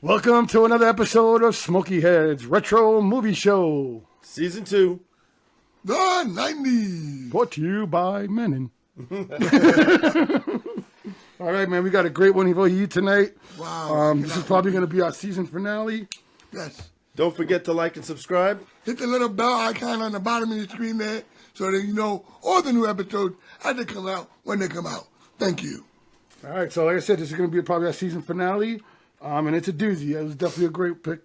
Welcome to another episode of Smokeheads Retro Movie Show. Season 2. The 90s. Brought to you by Menon. All right, man, we got a great one for you tonight. Wow. This is probably going to be our season finale. Yes. Don't forget to like and subscribe. Hit the little bell icon on the bottom of the screen there so that you know all the new episodes as they come out when they come out. Thank you. All right, so like I said, this is going to be probably our season finale, and it's a doozy. It was definitely a great pick.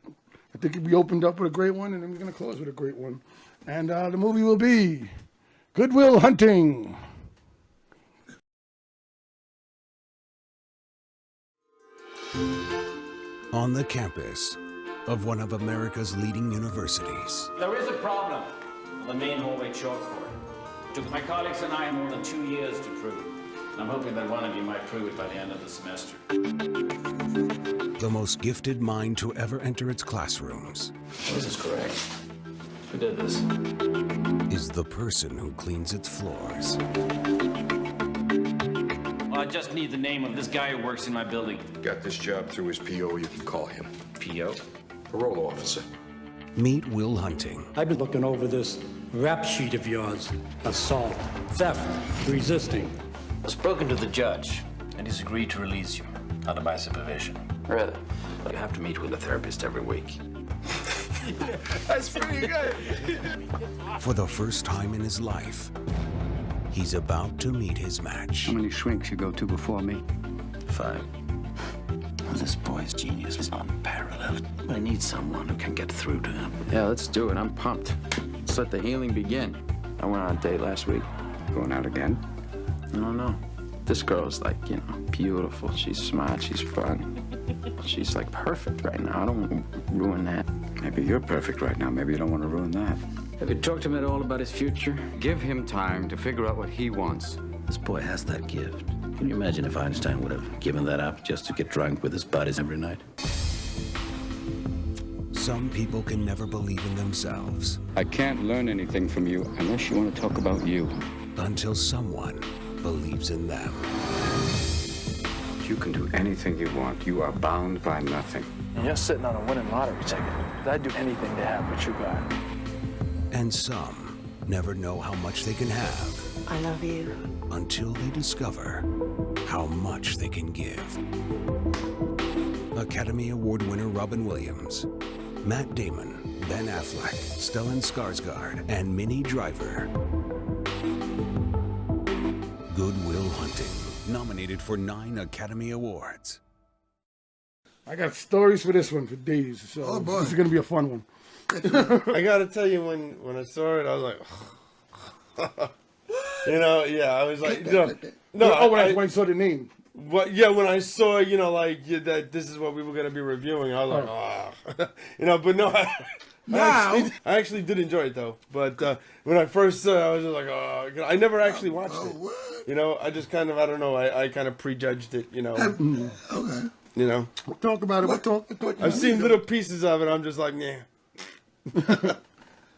I think we opened up with a great one, and then we're going to close with a great one. And the movie will be Good Will Hunting. On the campus of one of America's leading universities. There is a problem on the main hallway chalkboard. It took my colleagues and I more than 2 years to prove it. And I'm hoping that one of you might prove it by the end of the semester. The most gifted mind to ever enter its classrooms. This is correct. Who did this? Is the person who cleans its floors. Well, I just need the name of this guy who works in my building. Got this job through his PO, you can call him. P.O.? Parole officer. Meet Will Hunting. I've been looking over this rap sheet of yours. Assault, theft, resisting. I've spoken to the judge, and he's agreed to release you under my supervision. Really? But you have to meet with a therapist every week. That's pretty good. For the first time in his life, he's about to meet his match. How many shrinks you go to before me? 5. This boy's genius is unparalleled. I need someone who can get through to him. Yeah, let's do it. I'm pumped. Let's let the healing begin. I went on a date last week. Going out again? No. This girl's like, beautiful. She's smart. She's fun. She's like perfect right now. I don't want to ruin that. Maybe you're perfect right now. Maybe you don't want to ruin that. Have you talked to him at all about his future? Give him time to figure out what he wants. This boy has that gift. Can you imagine if Einstein would have given that up just to get drunk with his buddies every night? Some people can never believe in themselves. I can't learn anything from you unless you want to talk about you. Until someone believes in them. You can do anything you want. You are bound by nothing. And you're sitting on a winning lottery ticket. I'd do anything to have what you got. And some never know how much they can have. I love you. Until they discover how much they can give. Academy Award winner Robin Williams, Matt Damon, Ben Affleck, Stellan Skarsgård, and Minnie Driver. Good Will Hunting, nominated for 9 Academy Awards. I got stories for this one for days, so this is going to be a fun one. I gotta tell you, when I saw it, I was like, I was like, when I saw the name. When I saw, that this is what we were gonna be reviewing, I was like, but no, I actually did enjoy it though. But when I first saw it, I was just like, I never actually watched it. I just kind of, I don't know, I kind of prejudged it, Okay. We'll talk about it. I've seen little pieces of it. I'm just like, nah.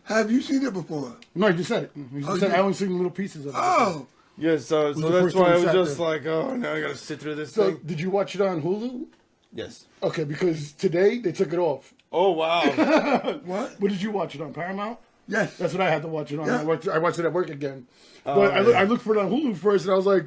Have you seen it before? No, you just said it. You just said I only seen little pieces of it. Oh. Yeah, so that's why I was just like, oh, now I gotta sit through this thing. Did you watch it on Hulu? Yes. Okay, because today they took it off. Oh, wow. What? What did you watch it on? Paramount? Yes. That's what I had to watch it on. Yeah. I watched it at work again. But I looked for it on Hulu first, and I was like,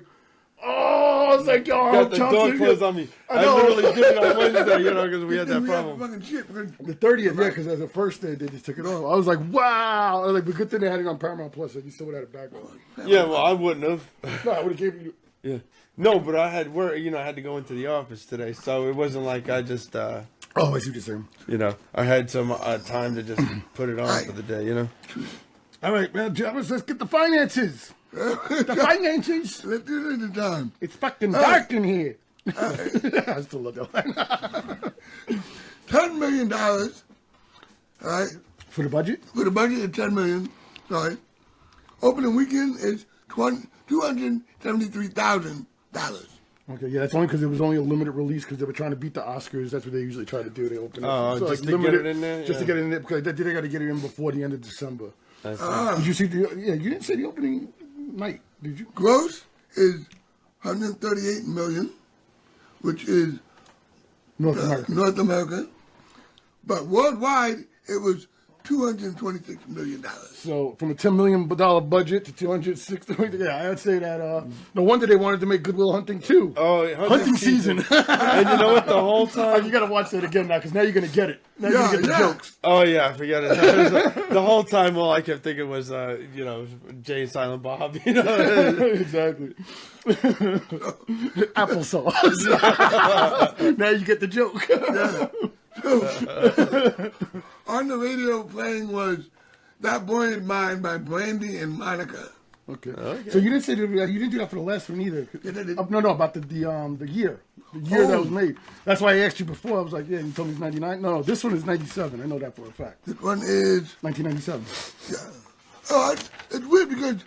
I was like, Got the door closed on me. I literally did it on Wednesday, because we had that problem. The 30th, yeah, because as the first day, they just took it off. I was like, wow. I was like, but good thing they had it on Paramount Plus, so you still would have had it back on. Yeah, well, I wouldn't have. No, I would have given you. Yeah. No, but I had work, I had to go into the office today, so it wasn't like I just, I see what you're saying. I had some time to just put it on for the day, All right, man, Jarvis, let's get the finances. The finances. Let's do it in the time. It's fucking dark in here. I still love that line. $10 million. All right. For the budget? For the budget of $10 million. All right. Opening weekend is $273,000. Okay, yeah, that's only because it was only a limited release because they were trying to beat the Oscars. That's what they usually try to do. They open it. So just to get it in there? Just to get it in there because they got to get it in before the end of December. Did you see you didn't say the opening night, did you? Gross is $138 million, which is North America. North America. But worldwide, it was $226 million. So from a $10 million budget to 260, yeah, I'd say that. No wonder they wanted to make Good Will Hunting too. Oh, Hunting season. And you know what? The whole time, you got to watch that again now because now you're gonna get it. Now you're gonna get the jokes. oh yeah, I forget it. The whole time, all I kept thinking was, Jay and Silent Bob. You know, Exactly. Applesauce. Now you get the joke. On the radio playing was That Boy Is Mine by Brandy and Monica. Okay. So you didn't say that, you didn't do that for the last one either. No, about the year. The year that was made. That's why I asked you before. I was like, yeah, you told me it's 99. No, this one is 97. I know that for a fact. This one is 1997. Yeah. Oh, it's weird because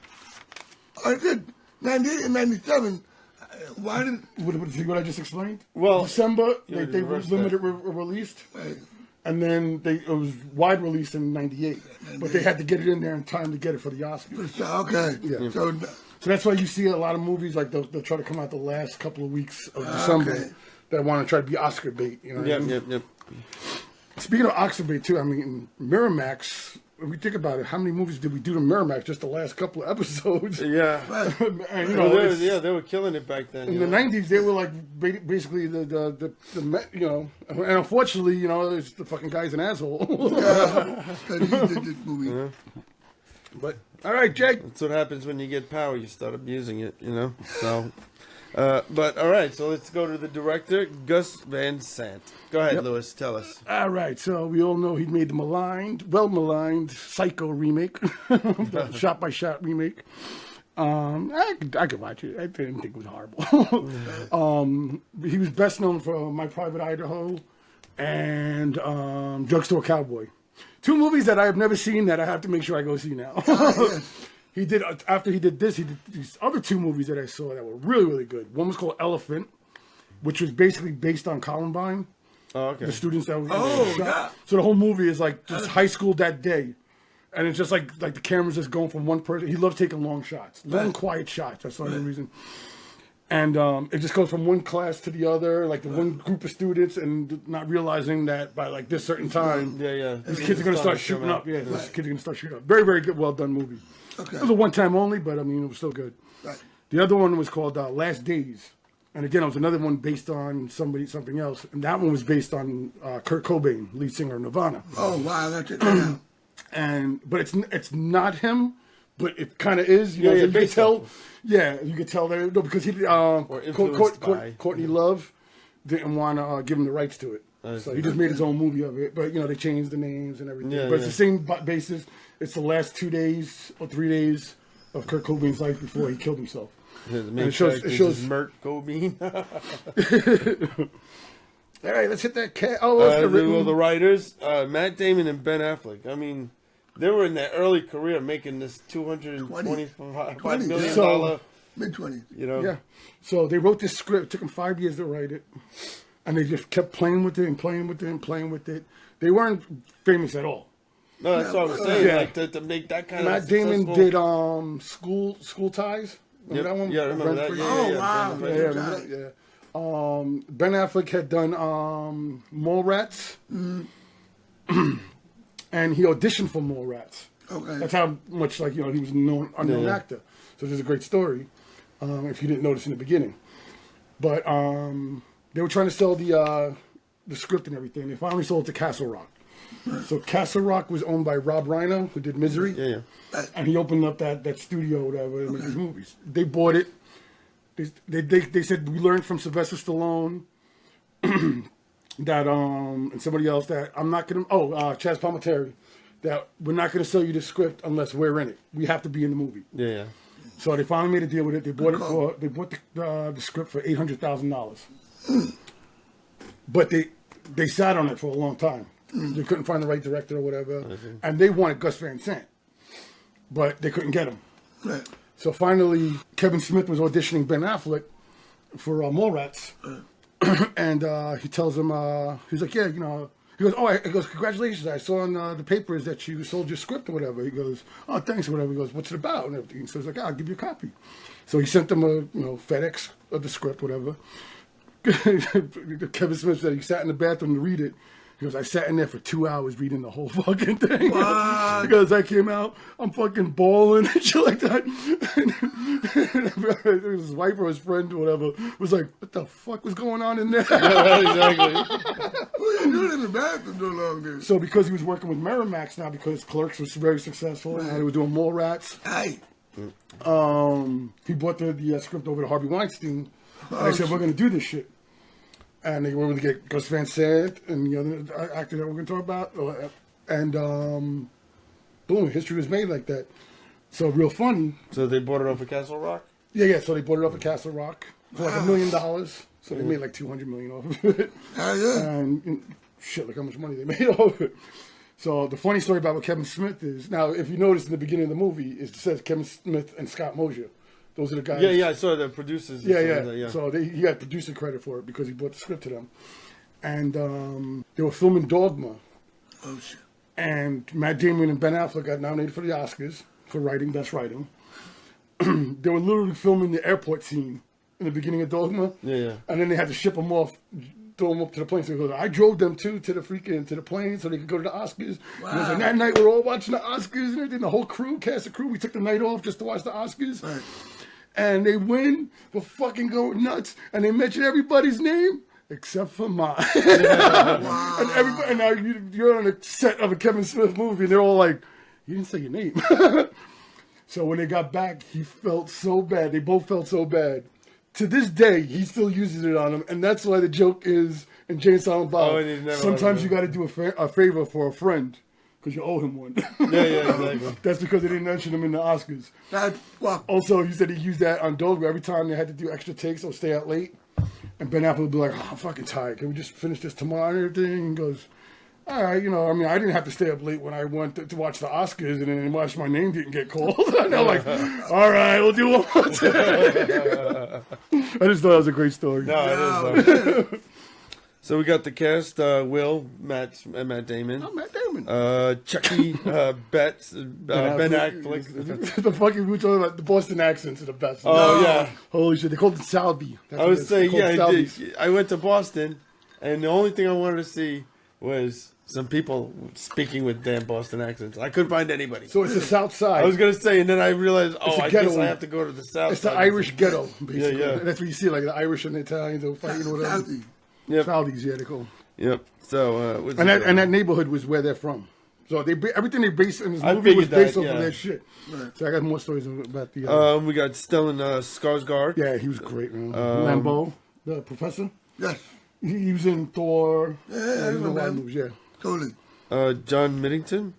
I said 98 and 97. Why did what I just explained? Well, December yeah, they limited released, right. and then it was wide release in '98. But they had to get it in there in time to get it for the Oscars. Okay. Yeah. So that's why you see a lot of movies like they'll try to come out the last couple of weeks of December that want to try to be Oscar bait. You know. Yep. Speaking of Oscar bait too, I mean Miramax. If we think about it, how many movies did we do to Miramax just the last couple of episodes? Yeah. And, they were killing it back then. In the 90s, they were like basically the and unfortunately, it's the fucking guy's an asshole. he did this movie. Yeah. But all right, Jake. That's what happens when you get power. You start abusing it, So, but all right. So let's go to the director, Gus Van Sant. Go ahead, Lewis. Tell us. All right. So we all know he made the well-maligned Psycho remake, the shot-by-shot remake. I could watch it. I didn't think it was horrible. He was best known for My Private Idaho and Drugstore Cowboy. Two movies that I have never seen that I have to make sure I go see now. He did after he did this. He did these other two movies that I saw that were really, really good. One was called Elephant, which was basically based on Columbine. Oh, okay. The students that were shot. Yeah. So the whole movie is like just high school that day. And it's just like the camera's just going from one person. He loves taking long shots, long quiet shots. That's the only reason. And it just goes from one class to the other, like the one group of students, and not realizing that by like this certain time, these kids are gonna start shooting up. Yeah, these kids are gonna start shooting up. Very, very good, well done movie. Okay. It was a one time only, but I mean it was still good. Right. The other one was called Last Days, and again it was another one based on something else, and that one was based on Kurt Cobain, lead singer of Nirvana. Oh wow, that's it. But it's not him, but it kind of is. You can tell. Yeah, you could tell that because he Courtney Love didn't want to give him the rights to it, so he just made his own movie of it. But they changed the names and everything. But it's the same basis. It's the last 2 days or 3 days of Kurt Cobain's life before he killed himself. And it shows Mert Cobain. All right, let's hit that cat. The writers, Matt Damon and Ben Affleck. I mean, they were in their early career making this $225 million. Mid-20s. Yeah. So they wrote this script. It took them 5 years to write it. And they just kept playing with it and playing with it and playing with it. They weren't famous at all. No, that's what I was saying. Yeah. Like to make that kind Matt of Damon did School Ties. Remember that one? Yeah, I remember that. Oh, wow. Ben Affleck had done Mallrats. And he auditioned for Mallrats. Okay. That's how much he was a unknown actor. So there's a great story, if you didn't notice in the beginning. But they were trying to sell the script and everything. They finally sold it to Castle Rock. So Castle Rock was owned by Rob Reiner, who did Misery. Yeah. And he opened up that studio or whatever to make these movies. They bought it. They said, we learned from Sylvester Stallone that and somebody else that I'm not gonna Chaz Palminteri, that we're not gonna sell you the script unless we're in it. We have to be in the movie. Yeah. So they finally made a deal with it. They bought the script for $800,000. But they sat on it for a long time. They couldn't find the right director or whatever, and they wanted Gus Van Sant, but they couldn't get him. Right. So finally, Kevin Smith was auditioning Ben Affleck for Mallrats, and he tells him, he's like, yeah, he goes, congratulations, I saw in the papers that you sold your script or whatever. He goes, oh, thanks or whatever. He goes, what's it about and everything. So he's like, I'll give you a copy. So he sent them a FedEx of the script, whatever. Kevin Smith said he sat in the bathroom to read it. He goes, I sat in there for 2 hours reading the whole fucking thing. Because I came out, I'm fucking bawling and shit like that. His wife or his friend or whatever was like, what the fuck was going on in there? Exactly. What are you doing in the bathroom so long, dude? So because he was working with Miramax now, because Clerks was very successful, and he was doing Mall Rats, Hey. he brought the script over to Harvey Weinstein. And I said, we're going to do this shit. And they were able to get Gus Van Sant and the other actor that we're going to talk about. And boom, history was made like that. So real funny. So they bought it off of Castle Rock? Yeah. So they bought it off of Castle Rock for like $1 million. So they made like $200 million off of it. And shit, like how much money they made off of it. So the funny story about what Kevin Smith is, now if you notice in the beginning of the movie, it says Kevin Smith and Scott Mosier. Those are the guys. Yeah, I saw the producers. Yeah. So he got producer credit for it because he brought the script to them. And they were filming Dogma. Oh, shit. And Matt Damon and Ben Affleck got nominated for the Oscars for best writing. They were literally filming the airport scene in the beginning of Dogma. Yeah. And then they had to ship them off, throw them up to the plane. So he goes, I drove them to the plane so they could go to the Oscars. Wow. And, and that night we were all watching the Oscars and everything. The whole cast of crew, we took the night off just to watch the Oscars. Right. And they win, we're fucking going nuts. And they mention everybody's name except for mine. Wow. And everybody, and now you're on a set of a Kevin Smith movie, and they're all like, you didn't say your name. So when they got back, he felt so bad. They both felt so bad. To this day, he still uses it on him. And that's why the joke is in Jay and Silent Bob, sometimes you got to do a favor for a friend. Because you owe him one. Yeah, exactly. That's because they didn't mention him in the Oscars. Also, he said he used that on Dogma every time they had to do extra takes or stay out late. And Ben Affleck would be like, oh, I'm fucking tired. Can we just finish this tomorrow and everything? And he goes, all right, I didn't have to stay up late when I went to watch the Oscars and then watch my name didn't get called. And they're like, all right, we'll do one more time. I just thought that was a great story. No, it is. So we got the cast: Will, Matt Damon. Oh, Matt Damon. Chucky, Betts, Ben Affleck. The fucking we talking about the Boston accents are the best. Oh yeah, holy shit! They called it Salvi. I was saying, I went to Boston, and the only thing I wanted to see was some people speaking with damn Boston accents. I couldn't find anybody. So it's the South Side. I was gonna say, and then I realized, I guess I have to go to the South. It's the Irish ghetto, basically. Yeah. That's what you see, like the Irish and the Italians are fighting or whatever. Yep. Saudis, yeah, they call. Yep. So and that neighborhood was where they're from. So everything they based in this movie was based off of their shit. Right. So I got more stories about the. We got Stellan Skarsgård. Yeah, he was great, man. Lambeau, the professor. Yes. He was in Thor. Yeah, he was in a lot of movies. Yeah. Totally. John Middleton.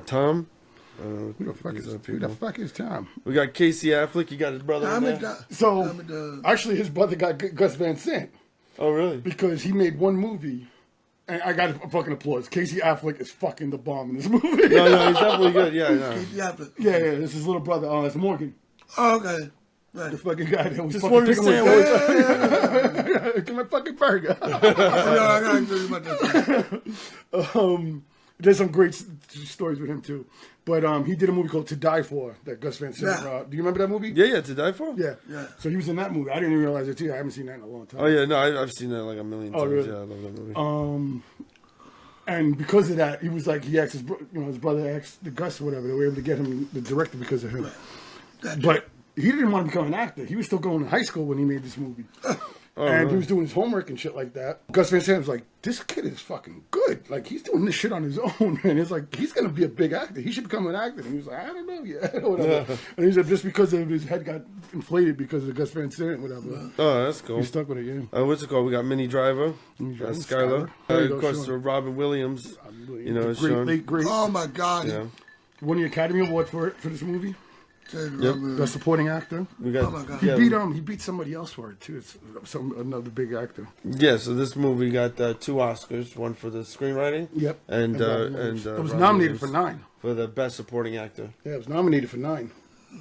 Tom. Who the fuck is Tom? We got Casey Affleck. You got his brother in there. So, actually, his brother got Gus Van Sant. Oh, really? Because he made one movie, and I got to fucking applause. Casey Affleck is fucking the bomb in this movie. No, he's definitely good. Yeah, no. Casey Affleck. Yeah, this is his little brother. It's Morgan. Oh, okay. Right. The fucking guy that was just fucking wanted to sandwich. Get my fucking burger. I gotta tell you about that. There's some great stories with him too, but he did a movie called To Die For that Gus Van Sant. Do you remember that movie? Yeah, To Die For. Yeah. So he was in that movie. I didn't even realize it too. I haven't seen that in a long time. Oh yeah, no, I've seen that like a million times. Really? Yeah, I love that movie. And because of that, he was like he asked his brother asked the Gus or whatever. They were able to get him the director because of him. But he didn't want to become an actor. He was still going to high school when he made this movie. He was doing his homework and shit like that. Gus Van Sant was like, this kid is fucking good. Like, he's doing this shit on his own. And it's like, he's going to be a big actor. He should become an actor. And he was like, I don't know yet. Whatever. And he said, just because of his head got inflated because of Gus Van Sant, whatever. Oh, that's cool. He stuck with it, yeah. What's it called? We got Minnie Driver. Skylar. Of course, Robin Williams. Great. Oh, my God. Yeah. Won the Academy Award for this movie. Best supporting actor. We got, oh my God. He beat somebody else for it too. It's another big actor. Yeah, so this movie got 2 Oscars, one for the screenwriting. Yep. And it was nominated for 9. For the best supporting actor. Yeah, it was nominated for 9.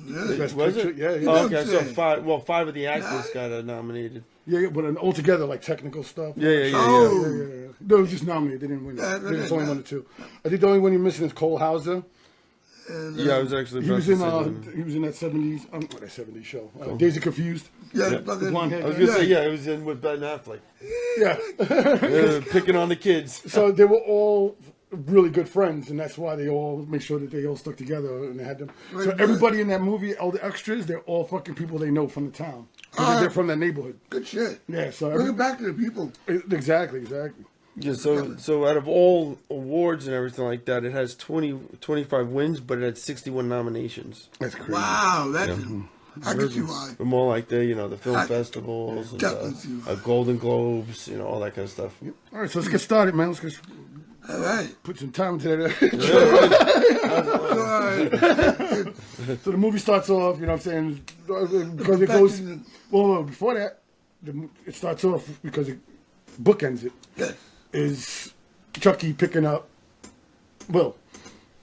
Yeah. Was it? Yeah. Oh, okay, so 5. Well, 5 of the actors got nominated. Yeah, but altogether, like technical stuff. Yeah. No, it was just nominated. They didn't win. They just only won the 2. I think the only one you're missing is Cole Hauser. And, Yeah, I was actually. He about was to in say that. he was in that 70s not that 70s show. Days of Confused. yeah, The blonde hair I was guy. gonna say yeah, it was in with Ben Affleck. Yeah. Picking on the kids. So they were all really good friends, and that's why they all make sure that they all stuck together and they had them. Right, So right. everybody in that movie, all the extras, they're all fucking people they know from the town. 'Cause they're from that neighborhood. Good shit. Yeah, so Bring it back to the people. exactly. Yeah, so out of all awards and everything like that, it has 25 wins, but it had 61 nominations. That's crazy. Wow, that's I can see why. From all like the film I- festivals, and, definitely see why. Golden Globes, all that kind of stuff. All right, so let's get started, man. Let's just All right. put some time into that. All right. So the movie starts off, you know what I'm saying? Because it goes. Well, before that, it starts off because it bookends it. Yes. Is Chucky picking up Will?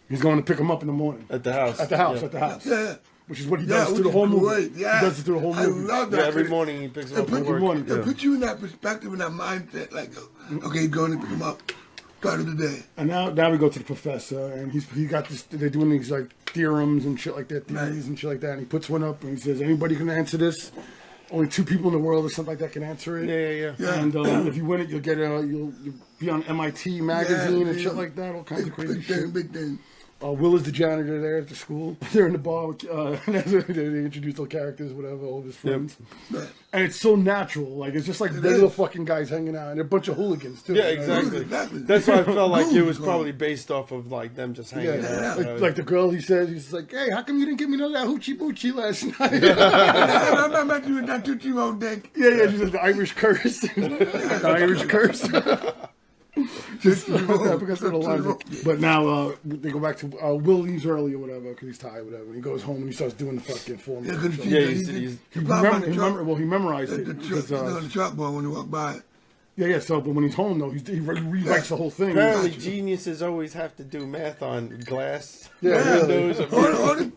He's going to pick him up in the morning. At the house. At the house. Yeah. At the house. Yeah. Which is what he Yeah, does through the which whole is movie. great. Yeah. He does it through the whole movie. I love that. Yeah, every morning he picks him up It from put work. morning. It puts you in that perspective and that mindset, like, okay, he's going to pick him up. Start of the day. And now we go to the professor, and he got this. They're doing these like theorems and shit like that, theories and shit like that. And he puts one up and he says, "Anybody can answer this. Only 2 people in the world or something like that can answer it. Yeah. And if you win it, you'll get you'll be on MIT magazine and shit like that. All kinds of crazy shit. Big thing. Will is the janitor there at the school. They're in the bar. With, they introduce all characters, whatever, all of his friends. Right. And it's so natural. Like, it's just like regular fucking guys hanging out. And they're a bunch of hooligans, too. Yeah, you know? exactly. Exactly. That's why I felt like it was probably based off of like them just hanging Yeah, out. like the girl he says, he's like, "Hey, how come you didn't give me none of that hoochie boochie last night?" I'm not making you with that 2-year-old dick. Yeah, she says the Irish curse. The Irish curse. Just, I forgot the line. But now they go back to Will leaves early or whatever because he's tired, whatever. And he goes home and he starts doing the fucking formula. He memorized it. The Because, chalkboard when you walk by. yeah. So, but when he's home though, he rewrites the whole thing. Apparently, geniuses always have to do math on glass windows. All the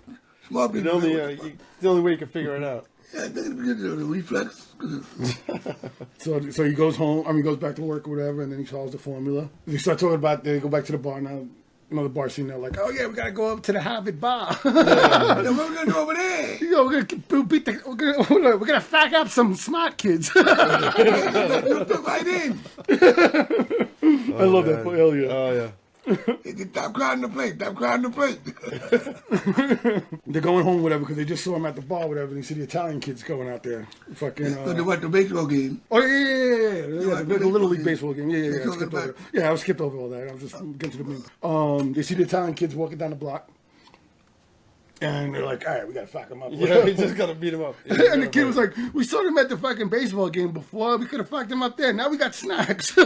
small people. it's the only way you can figure it out. Yeah, I think it's because of the reflex. So he goes home. I mean, goes back to work or whatever, and then he solves the formula. They start talking about. They go back to the bar now. The bar scene. They're like, "Oh yeah, we gotta go up to the Harvard bar. What are we gonna do over there? You know, we're gonna fuck up some smart kids." You fit right in. I love that. Hell yeah. Oh yeah. Stop crowding the plate. Stop crowding the plate. They're going home, whatever, because they just saw him at the bar, whatever. And you see the Italian kids going out there, fucking. They went to baseball game. Oh yeah. The little league baseball game. Yeah. They I told skipped it over. back. Yeah, I skipped over all that. I was just getting to the main. They see the Italian kids walking down the block, and they're like, "All right, we gotta fuck them up." Yeah, we just gotta beat him up. And the kid was like, "We saw them at the fucking baseball game before. We could have fucked them up there. Now we got snacks."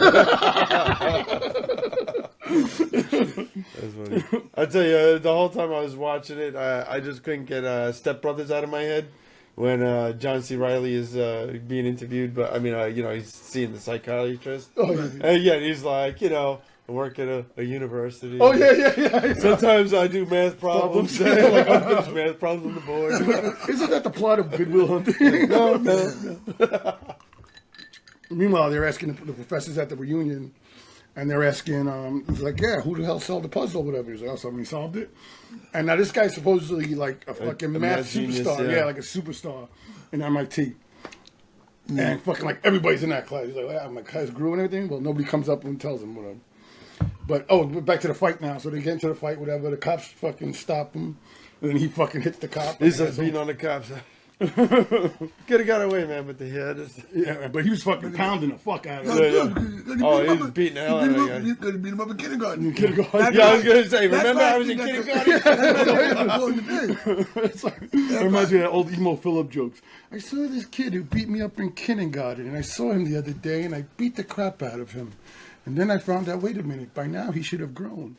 That's funny. I tell you, the whole time I was watching it, I just couldn't get Step Brothers out of my head when John C. Reilly is being interviewed. But I mean, he's seeing the psychiatrist. Oh, yeah. And yeah, he's like, I work at a university. Oh yeah. Sometimes I do math problems. Like I finish math problems on the board. Isn't that the plot of Good Will Hunting? No. Meanwhile, they're asking the professors at the reunion, and they're asking, he's like, "Yeah, who the hell solved the puzzle or whatever?" He's like, "Oh, somebody solved it." And now this guy's supposedly like a fucking math genius, superstar. yeah. Yeah, like a superstar in MIT. And fucking like everybody's in that class. He's like, "Yeah, my class grew and everything." Well, nobody comes up and tells him whatever. But we're back to the fight now. So they get into the fight, whatever. The cops fucking stop him, and then he fucking hits the cop. He starts beating on the cops. Could have got away, man, but the head is... Yeah, but he was fucking pounding the fuck out of him. Oh, he was beating the hell out of the guy. You could have beat him up in kindergarten. Yeah, I was going to say, remember I was in kindergarten? It reminds me of that old emo Philip jokes. I saw this kid who beat me up in kindergarten, and I saw him the other day, and I beat the crap out of him. And then I found out, wait a minute, by now he should have grown.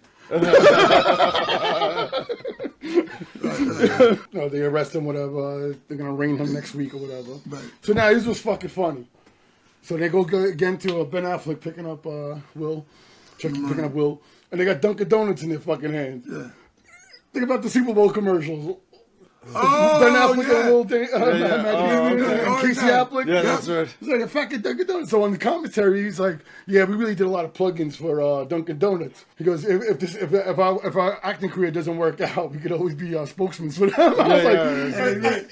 No, they arrest him, whatever. They're going to arraign him next week or whatever. Right. So now this was fucking funny. So they go again to Ben Affleck picking up Will. Chucky picking up Will. And they got Dunkin' Donuts in their fucking hands. Yeah. Think about the Super Bowl commercials. Oh, Ben Affleck yeah. and Will and Oh, Casey okay. Affleck. Yeah, that's right. He's like, a fucking Dunkin' Donuts. So on the commentary, he's like, yeah, we really did a lot of plugins for Dunkin' Donuts. He goes, if our acting career doesn't work out, we could always be spokesmen for them. I was like,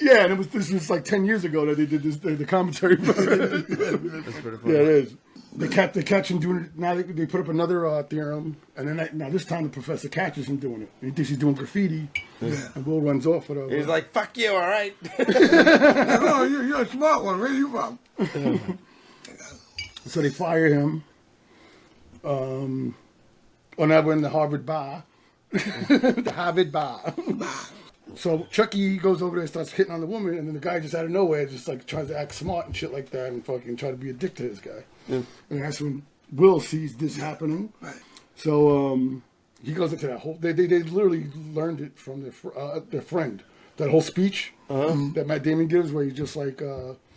yeah, and this was like 10 years ago that they did this, the commentary for it. That's pretty funny. Yeah, it is. They catch him doing it. Now they put up another theorem, and then now this time the professor catches him doing it. He thinks he's doing graffiti, and Will runs off with He's like, "Fuck you, all right." Oh, you're a smart one. Where you from? So they fire him. Now we're in the Harvard bar. The Harvard bar. So Chucky goes over there and starts hitting on the woman, and then the guy just out of nowhere just like tries to act smart and shit like that, and fucking try to be a dick to this guy. Yeah. And that's when Will sees this happening. Right. So he goes into that whole. They literally learned it from their friend. That whole speech that Matt Damon gives, where he's just like.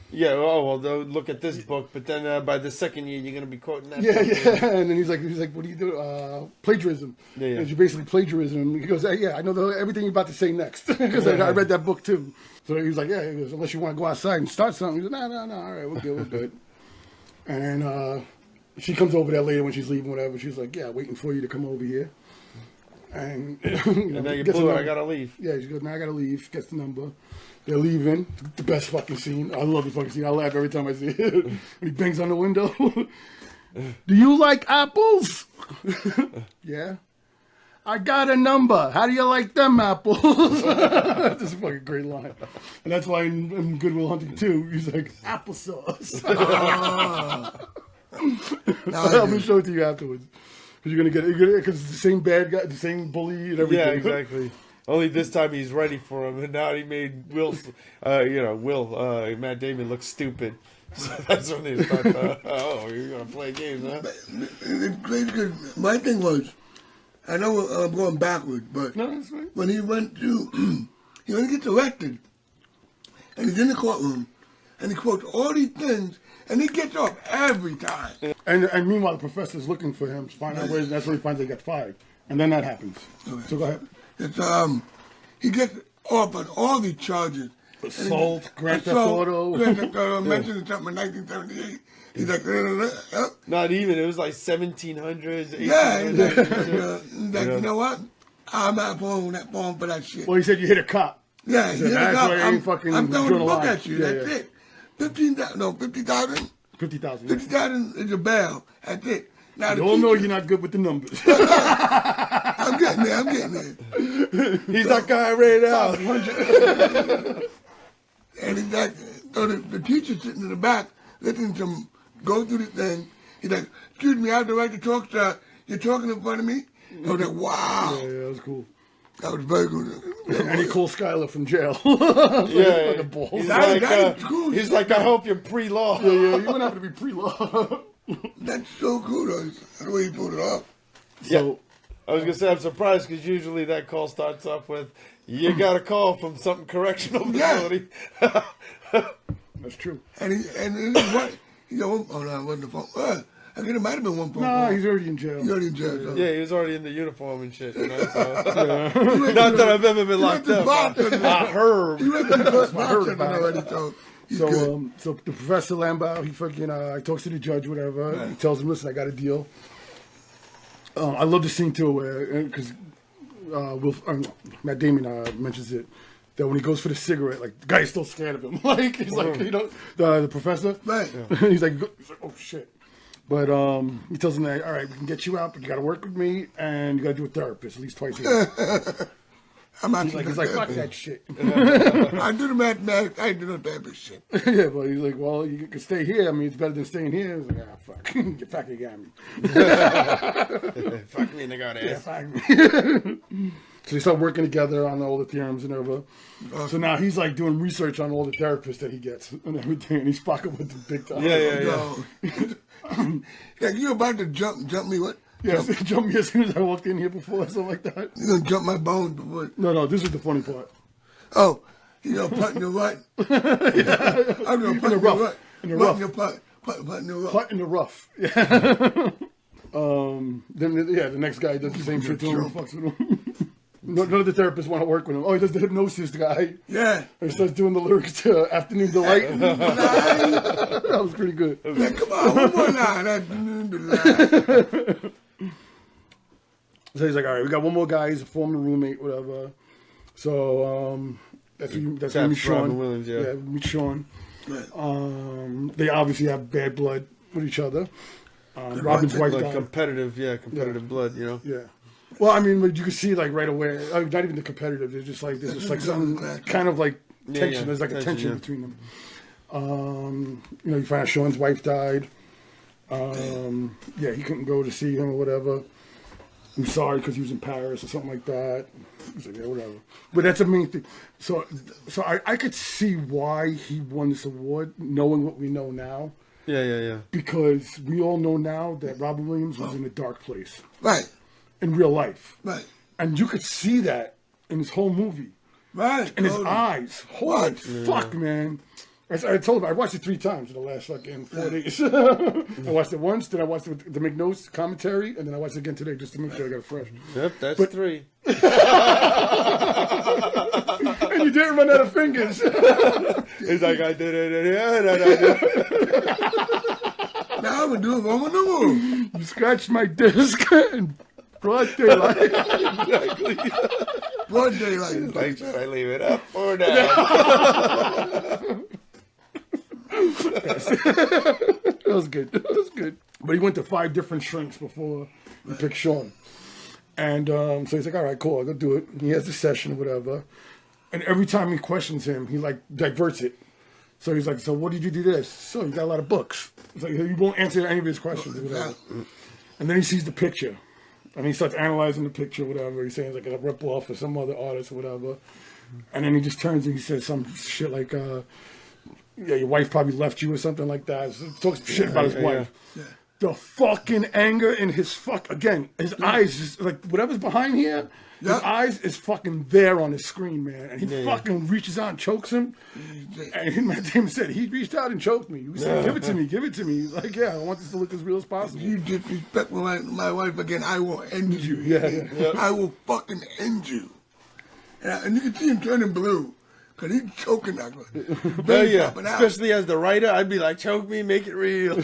Yeah, well, look at this book, but then by the second year, you're gonna be quoting that. Yeah, book. yeah, and then he's like, what do you do? Plagiarism. Yeah, yeah. It's basically plagiarism. He goes, yeah, I know everything you're about to say next because I read that book too. So he was like, yeah, he goes, unless you want to go outside and start something. He's like, no, all right, we're good. And then she comes over there later when she's leaving, whatever. She's like, yeah, waiting for you to come over here. And and now you blew it. I gotta leave. Yeah, she goes, now I gotta leave. She gets the number. They're leaving. The best fucking scene. I love the fucking scene. I laugh every time I see it. When he bangs on the window. Do you like apples? Yeah. I got a number. How do you like them apples? That's a fucking great line. And that's why in Good Will Hunting 2, he's like, applesauce. I'm going to show it to you afterwards. Because you're going to get it. Because it's the same bad guy, the same bully and everything. Yeah, exactly. Only this time he's ready for him, and now he made Matt Damon look stupid. So that's when they start, you're going to play games, huh? My thing was, I know I'm going backwards, but when he went to, he went to get elected, and he's in the courtroom, and he quotes all these things, and he gets off every time. And meanwhile, the professor's looking for him to find out where, that's where he finds he got fired. And then that happens. Okay. So go ahead. It's, he gets off on all these charges. Assault, Grand Theft Auto. Grand Theft Auto, mentioned something in 1978. He's like, Not even. It was like 1700s, 1800s. Yeah. He's like, you know what? I'm not pulling that phone for that shit. Well, he said you hit a cop. Yeah, he said, that's why I ain't fucking I'm throwing the book line. at you. That's it. 50,000. 50,000. 50,000 is a bail. That's it. Now, you all know you're not good with the numbers. I'm getting there. He's that guy right now. And he's like, so the teacher's sitting in the back, listening to him go through the thing. He's like, excuse me, I have the right to talk, sir. You're talking in front of me? I was like, wow. Yeah, that was cool. That was very good. And he calls Skylar from jail. Yeah. Like a ball. He's like, I hope you're pre-law. Yeah, you wouldn't have to be pre-law. That's so cool, though. The way he pulled it off. So, I was going to say, I'm surprised because usually that call starts off with, you got a call from something correctional facility. That's true. And what? You know, oh no, it wasn't the phone. I think it might have been one phone call. No, he's already in jail. He's already in jail. So. Yeah, he was already in the uniform and shit. You know, so. Not that I've ever been locked up. I heard. He went to the bartender already, so he's good. So the Professor Lambeau, he fucking he talks to the judge, whatever. Right. He tells him, listen, I got a deal. I love the scene too, where because Matt Damon mentions it. That when he goes for the cigarette, like the guy's still scared of him. Like he's like, you know, the professor. Right. Yeah. he's like, oh shit. But he tells him that, all right, we can get you out, but you got to work with me, and you got to do a therapist at least twice a year. He's like, fuck that shit. I do the mathematics. I do the therapist shit. Yeah, but he's like, well, you can stay here. I mean, it's better than staying here. He's like, fuck, get back again. Fuck me, they got ass. Yeah, fuck me. So they start working together on all the theorems and everything. So now he's like doing research on all the therapists that he gets and everything, and he's fucking with the big time. Yeah. Like, you about to jump me what? Yeah, jump me as soon as I walked in here before or something like that. You gonna jump my bones before? No, this is the funny part. Oh, you gonna putt in the what? Yeah. I'm gonna putt in the rough. In the rough. Putt in the rough. Putt in the rough. Yeah. Then the next guy does the same shit to him and fucks with him. None of the therapists want to work with him. Oh, he does the hypnosis guy. Yeah. And he starts doing the lyrics to Afternoon Delight. That was pretty good. Yeah, come on, one more line. Afternoon Delight. So he's like, all right, we got one more guy. He's a former roommate, whatever. So that's when you meet Sean. Robin Williams, yeah. Meet Sean. They obviously have bad blood with each other. Robin's wife Like died. competitive blood, you know? Yeah. Well, I mean, you can see like right away. Not even the competitive. There's just like some kind of like tension. Yeah. There's like a tension Yeah. between them. You find out Sean's wife died. He couldn't go to see him or whatever. I'm sorry because he was in Paris or something like that. He's like, yeah, whatever. But that's the main thing. So I could see why he won this award, knowing what we know now. Yeah. Because we all know now that Robin Williams was in a dark place. Right. In real life. Right. And you could see that in his whole movie. Right. In his eyes. Holy fuck, man. I told him, I watched it 3 times in the last fucking 4 days. I watched it once, then I watched it to make notes, commentary, and then I watched it again today just to make sure I got it fresh. Yep, that's 3. And you didn't run out of fingers. He's like, I did it. Now I'm going to do it one with the move. You scratched my disc in broad daylight. Exactly. Broad daylight. Like, should I leave it up or down? That was good. That was good. But he went to 5 different shrinks before he picked Sean. And so he's like, all right, cool, I'll go do it. He has the session or whatever. And every time he questions him, he like diverts it. So he's like, so what did you do this? So you got a lot of books. It's like, he won't answer any of his questions or whatever. And then he sees the picture. And he starts analyzing the picture or whatever. He's saying it's like a rip-off of some other artist or whatever. And then he just turns and he says some shit like, your wife probably left you or something like that. So he talks shit about his wife. Yeah. The fucking anger in his his eyes, just like whatever's behind here, his eyes is fucking there on his screen, man. And he fucking reaches out and chokes him. And Matt Damon said, he reached out and choked me. He said, give it to me. He's like, yeah, I want this to look as real as possible. You disrespect my wife again, I will end you. Yeah. I will fucking end you. And you can see him turning blue. Because he's choking that one. Especially as the writer, I'd be like, choke me, make it real.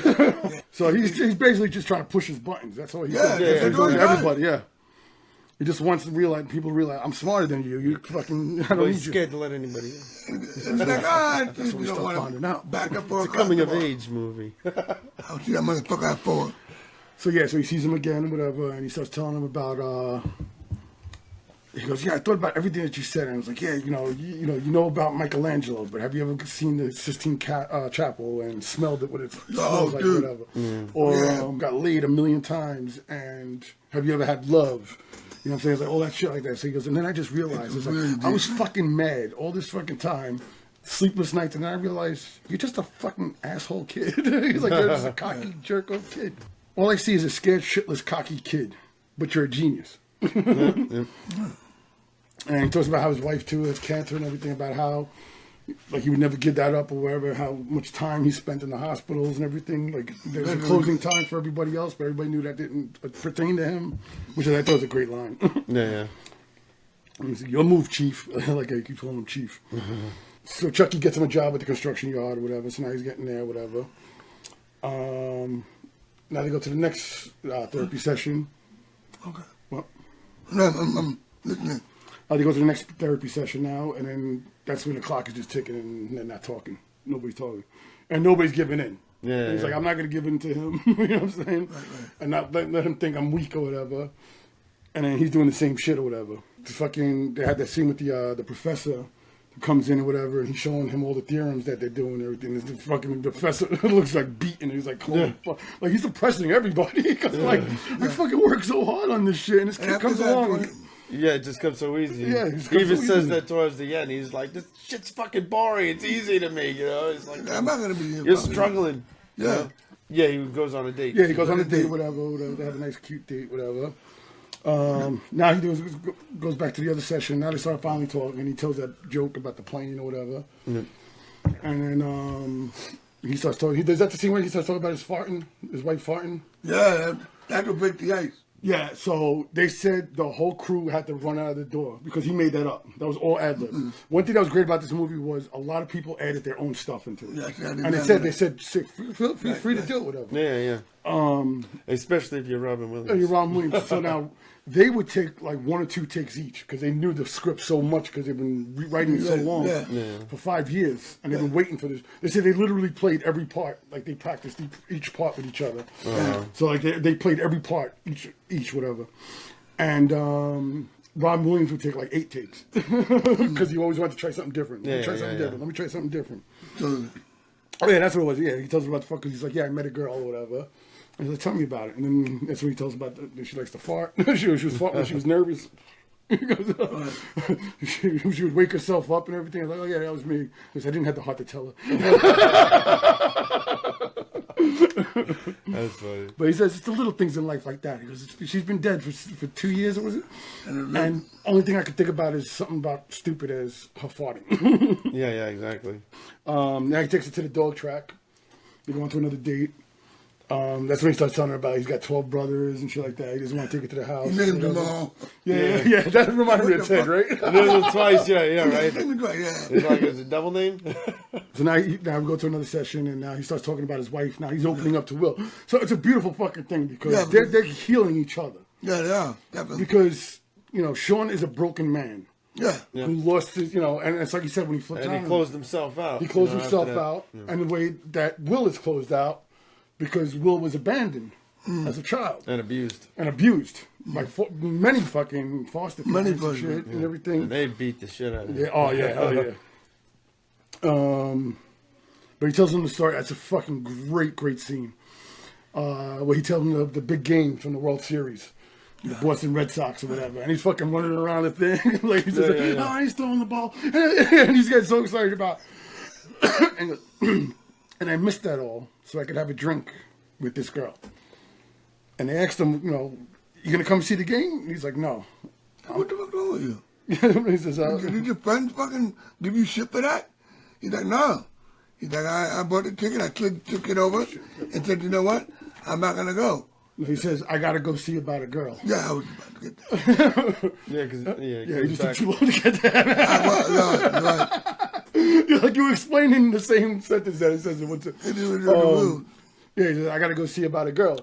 So he's basically just trying to push his buttons. That's all he's doing. He's doing everybody, He just wants to realize, people realize, I'm smarter than you. You fucking, I don't need he's scared to let anybody in. It's like, that's what we start finding out. Back up for It's a coming of age movie. I'll see that motherfucker at 4. So he sees him again, whatever, and he starts telling him about, he goes, yeah, I thought about everything that you said. And I was like, yeah, you know about Michelangelo, but have you ever seen the Sistine Chapel and smelled it, what it smells like, whatever? Or got laid 1,000,000 times, and have you ever had love? You know what I'm saying? It's like all that shit like that. So he goes, and then I just realized, it's like, I was fucking mad all this fucking time, sleepless nights, and then I realized, you're just a fucking asshole kid. He's like, you're just a cocky jerk-off kid. All I see is a scared, shitless, cocky kid, but you're a genius. And he talks about how his wife too has cancer and everything, about how like he would never give that up or whatever, how much time he spent in the hospitals and everything. Like there's a closing time for everybody else, but everybody knew that didn't pertain to him, which I thought was a great line. Yeah. He said, your move, Chief. Like I keep calling him Chief. So Chucky gets him a job at the construction yard or whatever, so now he's getting there, whatever. Now they go to the next therapy session. Okay. Well, no, I'm listening. They go to the next therapy session now, and then that's when the clock is just ticking and they're not talking. Nobody's talking. And nobody's giving in. Yeah. He's like, I'm not going to give in to him, you know what I'm saying? Right. And not let him think I'm weak or whatever. And then he's doing the same shit or whatever. They had that scene with the professor who comes in or whatever, and he's showing him all the theorems that they're doing and everything. And the fucking professor looks like beaten. He's like, holy fuck. Like, he's oppressing everybody. Because, I fucking work so hard on this shit, and this kid comes along. Yeah, it just comes so easy. Yeah, he even says that towards the end. He's like, "This shit's fucking boring. It's easy to me, you know." It's like, I'm not gonna be. You're struggling. Yeah. You know? Yeah, he goes on a date. Yeah, he goes on a date, whatever. They have a nice, cute date, whatever. Now he goes back to the other session. Now they start finally talking, and he tells that joke about the plane or whatever. And then he starts talking. Is that the scene where he starts talking about his wife farting? Yeah, that will break the ice. Yeah, so they said the whole crew had to run out of the door because he made that up. That was all ad lib. One thing that was great about this movie was a lot of people added their own stuff into it. And they said, feel free to do it, whatever. Yeah. Especially if you're Robin Williams. You're Robin Williams. So now they would take like 1 or 2 takes each because they knew the script so much because they've been rewriting it so long for 5 years and they've been waiting for this. They said they literally played every part, like they practiced each part with each other. So like they played every part, each whatever. And Robin Williams would take like 8 takes because he always wanted to try something different. Let me try something different. Oh yeah, that's what it was. Yeah, he tells her about the fuck because he's like, yeah, I met a girl or whatever. And he's like, tell me about it. And then that's when he tells about that she likes to fart. she was farting when she was nervous. she would wake herself up and everything. I was like, oh yeah, that was me. Because I didn't have the heart to tell her. That's funny. But he says it's the little things in life like that. He goes, she's been dead for 2 years, was it? And only thing I could think about is something about stupid as her farting. Yeah, exactly. Now he takes her to the dog track. They go on to another date. That's when he starts telling her about he's got 12 brothers and shit like that. He doesn't want to take it to the house. He named them all. Yeah. That reminded me of Ted, right? Twice, yeah, right. Yeah. It's like it's a double name. So now we go to another session, and now he starts talking about his wife. Now he's opening up to Will. So it's a beautiful fucking thing because they're healing each other. Yeah, definitely. Because, Sean is a broken man. Yeah. Who lost his, and it's like you said when he flipped And he closed himself out. He closed himself out, and the way that Will is closed out, because Will was abandoned as a child. And abused. By many fucking foster parents and shit and everything. And they beat the shit out of him. Yeah, oh yeah. But he tells him the story. That's a fucking great scene. Where he tells him the big game from the World Series. The Boston Red Sox or whatever. And he's fucking running around the thing. Like he's just oh, he's throwing the ball. And he's getting so excited about and I missed that all so I could have a drink with this girl. And they asked him, you gonna come see the game? And he's like, no. What the fuck wrong with you? He says, did your friends fucking give you shit for that? He's like, no. He's like, I bought the ticket, I took it over and said, you know what? I'm not gonna go. He says, I gotta go see about a girl. Yeah, I was about to get that. He just took too long to get that. Right. You were explaining the same sentence that it says in what's it. He says, I gotta go see about a girl.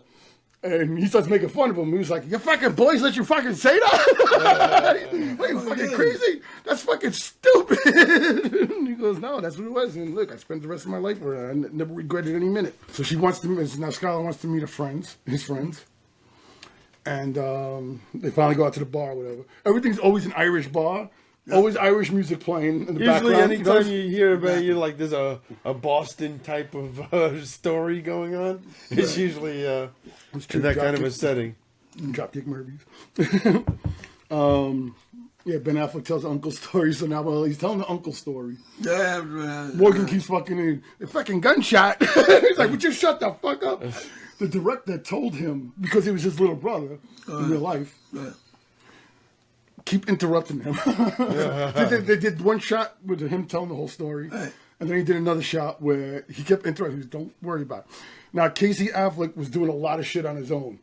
And he starts making fun of him. He was like, your fucking boys let you fucking say that? What, you fucking crazy? That's fucking stupid. And he goes, no, that's what it was. And look, I spent the rest of my life with her. I never regretted any minute. So she wants to, now Skylar wants to meet his friends. And they finally go out to the bar or whatever. Everything's always an Irish bar. Always Irish music playing in the background. Usually anytime you hear about there's a Boston type of story going on, it's usually in that kind of a setting. Dropkick Murphys. Ben Affleck tells the uncle story, so now he's telling the uncle story. Morgan keeps fucking in. A fucking gunshot. He's like, would you shut the fuck up? The director told him, because he was his little brother in real life, keep interrupting him. They did one shot with him telling the whole story, and then he did another shot where he kept interrupting. He was, don't worry about it. Now, Casey Affleck was doing a lot of shit on his own.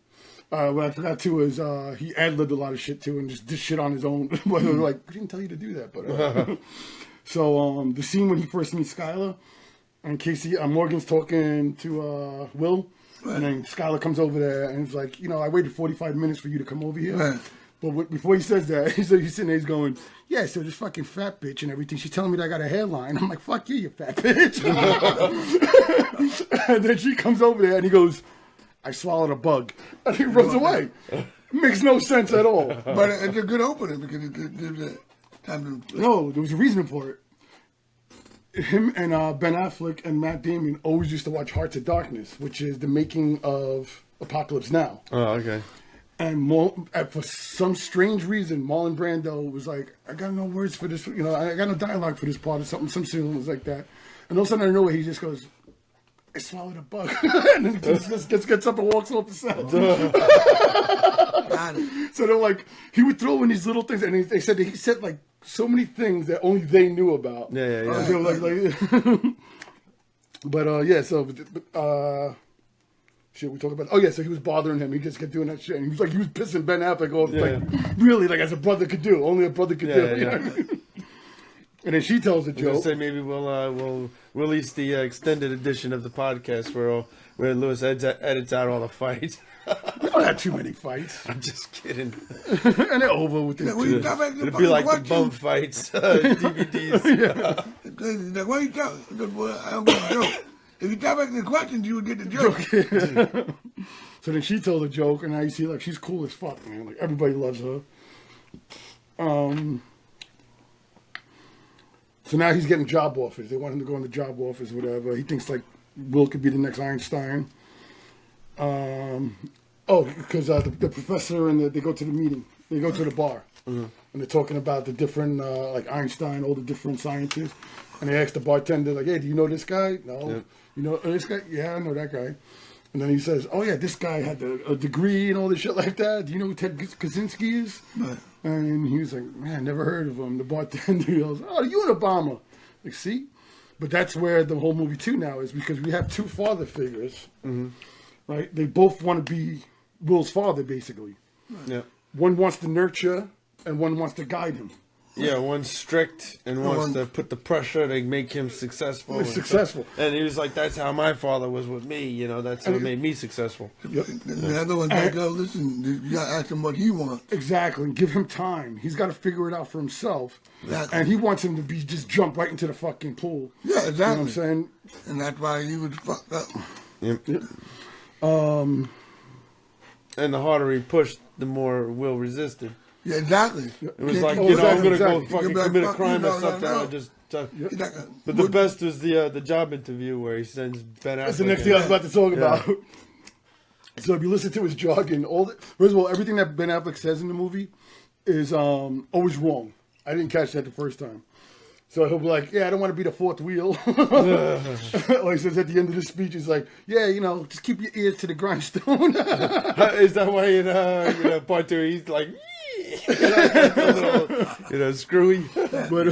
What I forgot too is he ad-libbed a lot of shit too and just did shit on his own. But they were like, we didn't tell you to do that. But so the scene when he first meets Skylar and Morgan's talking to Will, and then Skylar comes over there and he's like, I waited 45 minutes for you to come over here. But before he says that, he's sitting there, he's going, yeah, so this fucking fat bitch and everything, she's telling me that I got a hairline. I'm like, fuck you fat bitch. And then she comes over there and he goes, I swallowed a bug. And he runs away. Makes no sense at all. But it's a good opening because it gives it time to... No, there was a reason for it. Him and Ben Affleck and Matt Damon always used to watch Hearts of Darkness, which is the making of Apocalypse Now. Oh, okay. And for some strange reason, Marlon Brando was like, I got no words for this, I got no dialogue for this part or something, some shit was like that. And all of a sudden, out of nowhere, he just goes, I swallowed a bug. And then he just gets up and walks off the set. So they're like, he would throw in these little things, and they said that he said like so many things that only they knew about. Yeah. They were like but so shit we talk about. Oh yeah, so he was bothering him. He just kept doing that shit, and he was pissing Ben Affleck off, like really, like as a brother could do. Only a brother could do. You know what I mean? And then she tells a joke. Say maybe we'll release the extended edition of the podcast where Lewis edits out all the fights. You don't have too many fights. I'm just kidding. And they're over with it. It'll be like the bum fights DVDs. Like, why you talking? I don't get the joke. If you talk back to the questions, you would get the joke. So then she told a joke, and now you see like she's cool as fuck, man. Like everybody loves her. So now he's getting job offers. They want him to go in the job offers, whatever. He thinks like Will could be the next Einstein. Because the professor and they go to the meeting. They go to the bar. And they're talking about the different, like Einstein, all the different scientists. And they ask the bartender, like, hey, do you know this guy? No. Yep. You know this guy? Yeah, I know that guy. And then he says, oh, yeah, this guy had a degree and all this shit like that. Do you know who Ted Kaczynski is? Right. And he was like, man, never heard of him. The bartender goes, oh, you and Obama. Like, see? But that's where the whole movie, too, now is because we have two father figures. Right? They both want to be Will's father, basically. Yeah. One wants to nurture, and one wants to guide him. Yeah, one's strict and wants to put the pressure to make him successful. And he was like, that's how my father was with me. You know, that's what made me successful. Yep. The other one's like, oh, listen, you got to ask him what he wants. Exactly. Give him time. He's got to figure it out for himself. Exactly. And he wants him to be just jump right into the fucking pool. Yeah, exactly. You know what I'm saying? And that's why he was fucked up. Yep. And the harder he pushed, the more Will resisted. Yeah, exactly. It was like, I'm going to go fucking commit a crime or something. But the best was the job interview where he sends Ben Affleck. That's the next thing I was about to talk about. So if you listen to his jargon, first of all, everything that Ben Affleck says in the movie is always wrong. I didn't catch that the first time. So he'll be like, yeah, I don't want to be the fourth wheel. Or he says at the end of the speech, he's like, yeah, just keep your ears to the grindstone. Is that why in part two he's like, screwy? But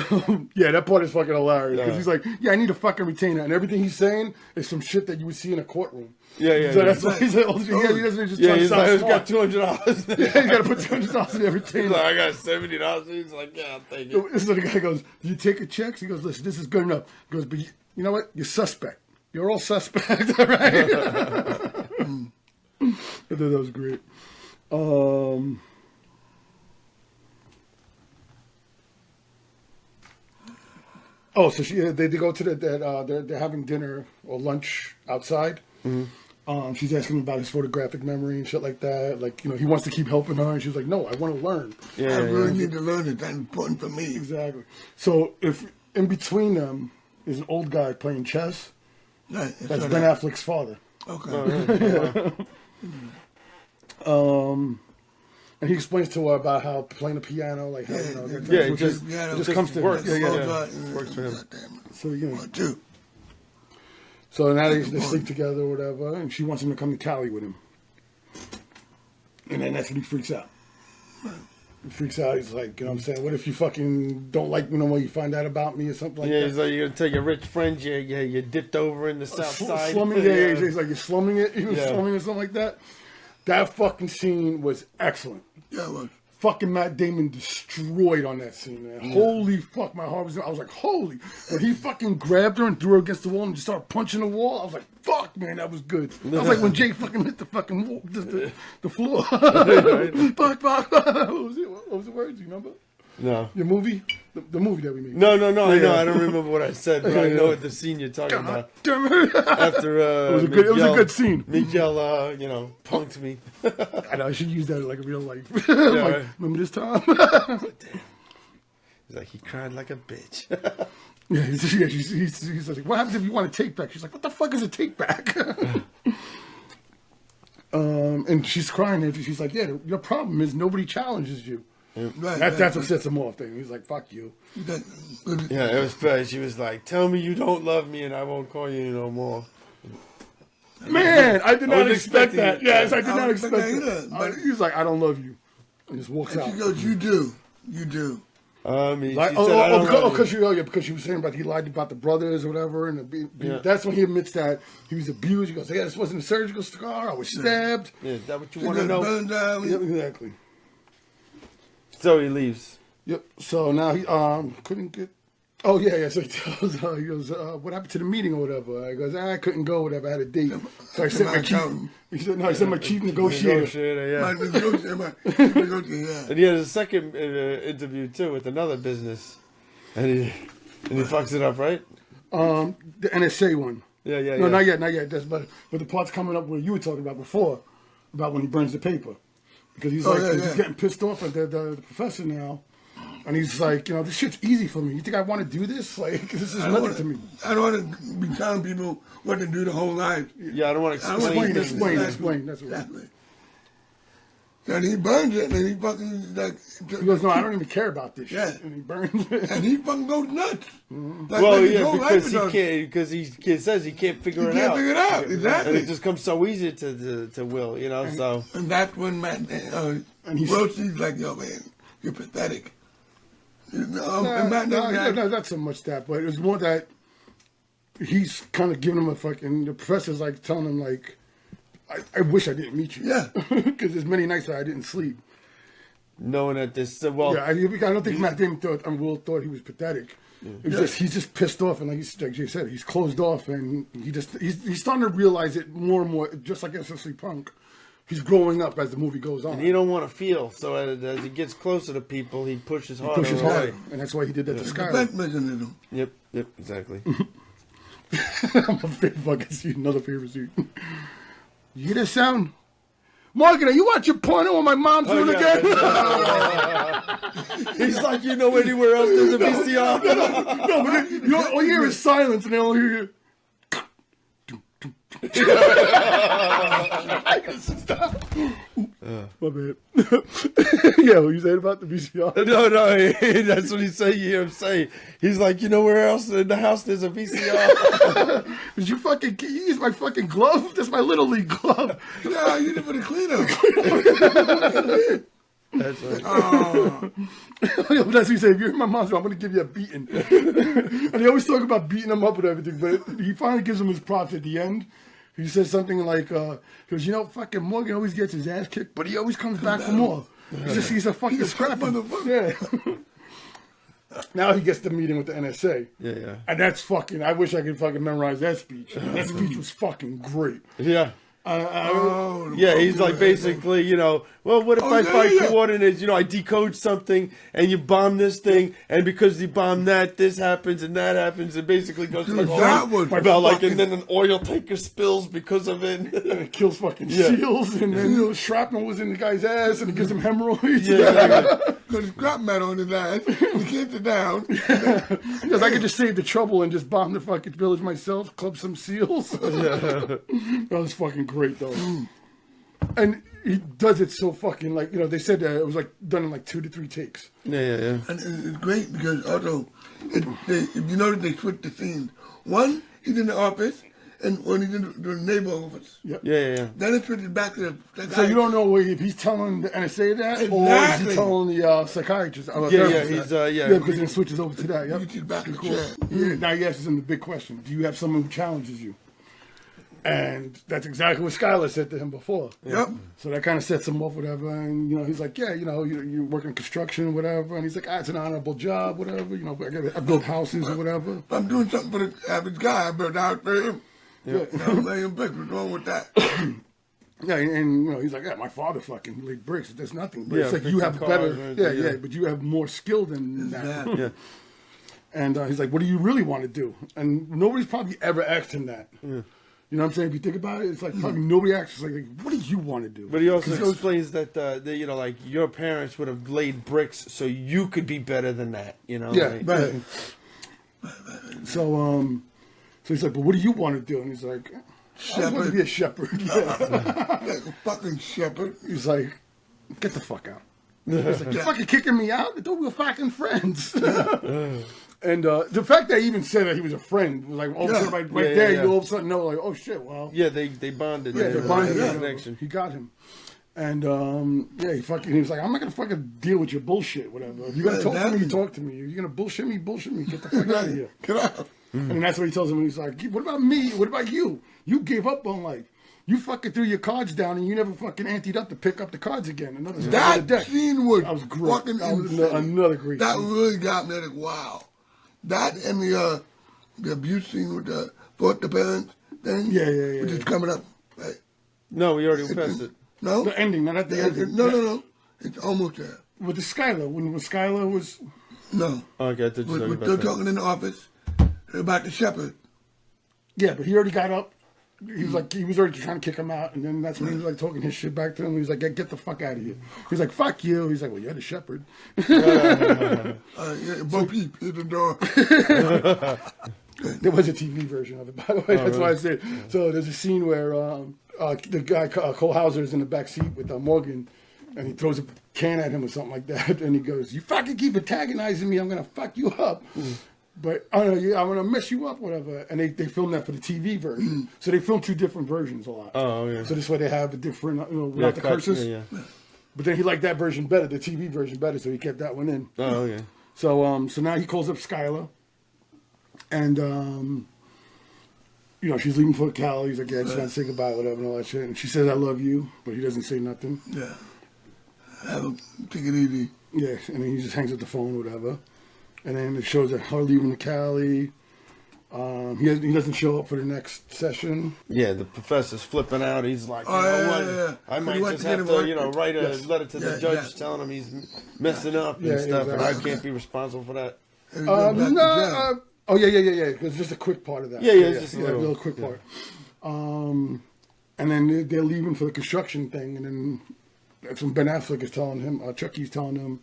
yeah, that part is fucking hilarious because he's like, yeah, I need a fucking retainer, and everything he's saying is some shit that you would see in a courtroom. Yeah. So that's why he's like, he doesn't just try to sound he's smart. got $200. Yeah, he's got to put $200 in every retainer. He's like, I got $70. He's like, yeah, I'll take it. So the guy goes, do you take a check? He goes, listen, this is good enough. He goes, but you know what? You're suspect. You're all suspect, all right? I thought that was great. So they go to they're having dinner or lunch outside. She's asking him about his photographic memory and shit like that. Like, he wants to keep helping her, and she's like, no, I want to learn. I really need to learn it. That's important for me. Exactly. So if in between them is an old guy playing chess, that's Ben Affleck's father. Okay. And he explains to her about how playing the piano, like how it just comes to work. Works for him. So So now they sleep together or whatever, and she wants him to come to Cali with him. And then that's when he freaks out. He freaks out. He's like, you know what I'm saying? What if you fucking don't like me no more? You find out about me or something like that? Yeah, he's like, you're going to tell your rich friends you dipped over in the south side. Slumming, he's like, you're slumming it? He was slumming or something like that. That fucking scene was excellent. Yeah, it was. Fucking Matt Damon destroyed on that scene, man. Yeah. Holy fuck, my heart was... I was like, holy... When he fucking grabbed her and threw her against the wall and just started punching the wall, I was like, fuck, man, that was good. I was like when Jay fucking hit the fucking wall, the floor. Fuck. What was the words? You remember? No. Your movie? The movie that we made. No, I know. I don't remember what I said, but I know the scene you're talking about. Damn it. After it was a good scene. Miguel, punked me. I know, I should use that in like real life. Remember this time? Damn. He's like, he cried like a bitch. He's like, what happens if you want a take back? She's like, what the fuck is a take back? And she's crying and she's like, yeah, your problem is nobody challenges you. That's what sets him off thing. He's like, fuck you. Yeah, it was bad. She was like, tell me you don't love me and I won't call you no more. Man, I did not expect that. Yes, I did not expect that. He's like, I don't love you. And just walks out. She goes, you do. You do. She Like, said, I don't know. because she was saying about he lied about the brothers or whatever, and Yeah. that's when he admits that he was abused. He goes, "Yeah, this wasn't a surgical scar. I was stabbed." Yeah, is that what you want to know? Yep, exactly. So he leaves. Yep. So now he couldn't get. Oh yeah. So he tells her, he goes, "What happened to the meeting or whatever?" He goes, "I couldn't go, whatever. I had a date." So I sent my chief. He said, "No, I sent my chief negotiator." Yeah. My negotiator, yeah. And he has a second interview too with another business, and he fucks it up, right? The NSA one. Yeah. No, not yet. That's but the part's coming up where you were talking about before, about when he burns the paper, because he's he's getting pissed off at the professor now, and he's like, this shit's easy for me. You think I want to do this? Like, this is nothing to me. I don't want to be telling people what to do the whole life. Yeah, I don't want to explain. Explain. That's what exactly. And he burns it, and he fucking like. He goes, "No, I don't even care about this Yeah. shit," and he burns it. And he fucking goes nuts. Like, Well, his yeah, whole because life he says he can't figure He it can't out. figure it out, exactly. And it just comes so easy to Will, so. And that's when Matt, And he's Rosie's like, "Yo, man, you're pathetic." And Matt No, doesn't not so much that, but it was more that he's kind of giving him a fucking. The professor's like telling him like, I wish I didn't meet you. Yeah. Because there's many nights that I didn't sleep. Knowing that this, Yeah, I don't think Matt Damon Will thought he was pathetic. It was he's just pissed off, and like Jay said, he's closed off, and he's starting to realize it more and more. Just like SSC Punk, he's growing up as the movie goes on. and he don't want to feel, so as he gets closer to people, he pushes harder. pushes away. hard, and that's why he did that to Skylar. defense mechanism. Yep, exactly. I'm a favorite fucking scene, another favorite scene. You hear that sound? Morgan, are you watching porno on my mom's room again? He's like, anywhere else there's a VCR. No, but you all you hear is silence, and they all hear you. My bad. Yeah, what you saying about the VCR? No, that's what he's saying. You hear him say. He's like, where else in the house there's a VCR? Did you use my fucking glove? That's my Little League glove. No, you didn't put a cleaner. That's right. That's what he said. If you're in my mom's room, I'm going to give you a beating. And they always talk about beating him up and everything, but he finally gives him his props at the end. He says something like, he goes, fucking Morgan always gets his ass kicked, but he always comes back for more. He's a fucking scrapper. Yeah. Now he gets the meeting with the NSA. Yeah. And that's fucking, I wish I could fucking memorize that speech. That speech was fucking great. Yeah. Yeah, he's like basically, well, what if I find coordinates? I decode something and you bomb this thing, and because you bomb that, this happens and that happens. It basically goes Dude, like that was and then an oil tanker spills because of it. And it kills fucking seals, and then shrapnel was in the guy's ass, and it gives him hemorrhoids. Because scrap metal in his ass. He can't sit down. Because I could just save the trouble and just bomb the fucking village myself, club some seals. That was fucking great, though. And he does it so fucking they said that it was done in 2 to 3 takes. Yeah. And it's great because also, if you notice, they switched the scenes. One, he's in the office, and when he's in the naval office. Yeah. Then it switches back to the So you don't know if he's telling the NSA that, or is he telling the psychiatrist? He's because it switches over to that. Yep. Switches back to Cool. chair. Yeah, now he asks him the big question: do you have someone who challenges you? And that's exactly what Skylar said to him before. Yep. So that kind of sets him off, whatever. And he's like, yeah, you're working construction, whatever. And he's like, it's an honorable job, whatever. I build houses or whatever. If I'm doing something for the average guy, I build a house for him. Yeah. I'm laying bricks. What's wrong with that? Yeah, and he's like, my father fucking laid bricks. There's nothing. But it's like you have cars, better, but you have more skill than that. Yeah. And he's like, what do you really want to do? And nobody's probably ever asked him that. Yeah. You know what I'm saying? If you think about it, it's like probably nobody asks, what do you want to do? But he also explains that, your parents would have laid bricks so you could be better than that, Yeah, right. So he's like, but what do you want to do? And he's like, I just want to be a shepherd. Like a fucking shepherd. He's like, get the fuck out. He's like, you're fucking kicking me out? I thought we were fucking friends. And the fact that he even said that he was a friend was like, all of a sudden, you all of a sudden know, oh shit, well. Yeah, they bonded. Yeah, they bonded. Connection. He got him. And yeah, he was like, I'm not gonna fucking deal with your bullshit, whatever. If you're gonna talk to me, you talk to me. If you're gonna bullshit me, get the fuck out of here. Get out. And that's what he tells him. He's like, what about me? What about you? You gave up on life. You fucking threw your cards down and you never fucking anteed up to pick up the cards again. That scene was great. fucking Another great That scene. really got me like, wow. That and the abuse scene with the parents thing. Yeah. Which is coming up. Right? No, we already passed it. No? The ending, not at the ending. No. It's almost there. With the Skylar, when Skylar was... No. Okay, I thought you were talking We're about still that. talking in the office about the shepherd. Yeah, but he already got up. He was already trying to kick him out, and then that's when he was like talking his shit back to him. He was like, get the fuck out of here. He's like, fuck you. He's like, well, you're the shepherd. Bo Peep in the door. There was a TV version of it, by the way. That's why I said. So there's a scene where the guy, Cole Hauser, is in the back seat with Morgan, and he throws a can at him or something like that, and he goes, you fucking keep antagonizing me, I'm going to fuck you up. But I don't know, I'm gonna mess you up, whatever. And they filmed that for the TV version, so they filmed 2 different versions a lot. Oh, yeah. So this way they have a different, without the curses. Yeah. But then he liked that version better, the TV version better, so he kept that one in. Oh, okay. So so now he calls up Skylar, and she's leaving for Cali. He's like, yeah, I just want to say goodbye, whatever, and all that shit. And she says, I love you, but he doesn't say nothing. Yeah. Take it easy. Yeah, and then he just hangs up the phone, whatever. And then it shows that her leaving the Cali. He doesn't show up for the next session. Yeah, the professor's flipping out. He's like, I might He just have to, write a letter to the judge telling him he's messing up and stuff, and I can't be responsible for that. Yeah. It's just a quick part of that. It's just a little quick part. And then they're leaving for the construction thing, and then that's when Ben Affleck is telling him, Chucky's telling him,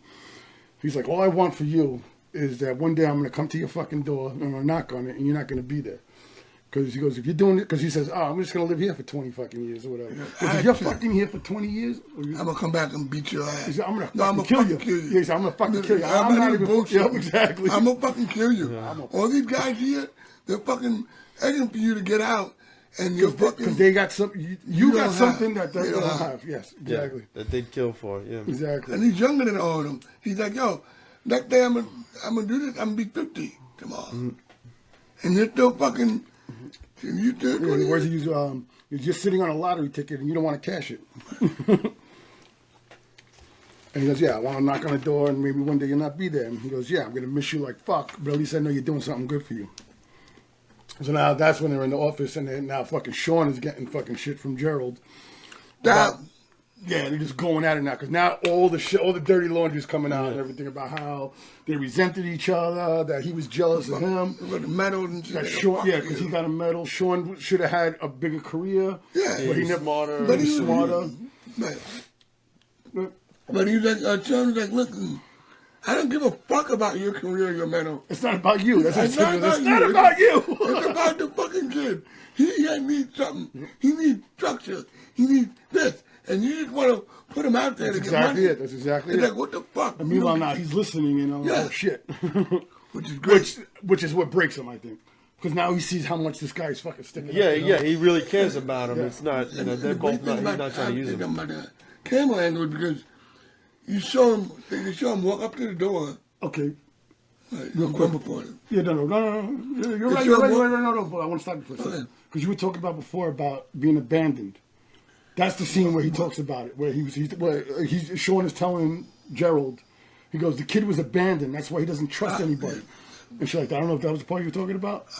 he's like, all I want for you is that one day I'm going to come to your fucking door and I'm going to knock on it and you're not going to be there. Because he goes, if you're doing it, because he says, I'm just going to live here for 20 fucking years or whatever. If you're fucking here for 20 years, I'm going to come back and beat your ass. He said, I'm going to kill you. Yeah, he said, I'm going to fucking kill you. I'm not even bullshit. Yep, exactly. I'm going to fucking kill you. All these guys here, they're fucking begging for you to get out. And you're fucking... Because they got something, you got something that they don't have. Yes, exactly. Yeah, that they'd kill for, yeah. Exactly. And he's younger than all of them. He's like, yo, next day I'm gonna do this. I'm gonna be 50 tomorrow, and you're still fucking. You still. The words he used, you're just sitting on a lottery ticket and you don't want to cash it. And he goes, yeah, I want to knock on the door and maybe one day you'll not be there. And he goes, yeah, I'm gonna miss you like fuck, but at least I know you're doing something good for you. So now that's when they're in the office and then now fucking Sean is getting fucking shit from Gerald. Yeah, they're just going at it now because now all the dirty laundry is coming out and everything about how they resented each other, that he was jealous of him. With the medals and shit. Sean, because he got a medal. Sean should have had a bigger career. Yeah, but he never smarter. But he was smarter. But he was like, Sean was like, listen, I don't give a fuck about your career or your medal. It's not about you. It's not about you. It's about the fucking kid. He needs something. He needs structure. He needs this. And you just want to put him out there to get money. That's exactly it. It's like, what the fuck? And meanwhile, now he's listening and I'm like, oh shit. Which is great. Which is what breaks him, I think. Because now he sees how much this guy's fucking sticking up. He really cares about him. It's not, they're both not, he's not trying to use him. About the camera angle because you show him walk up to the door. Okay. Real quick before him. Yeah, no. You're right, no, but I want to stop you for a second. Because you were talking about before about being abandoned. That's the scene where he talks about it, where Sean is telling Gerald, he goes, the kid was abandoned, that's why he doesn't trust anybody. And shit like that. I don't know if that was the part you were talking about.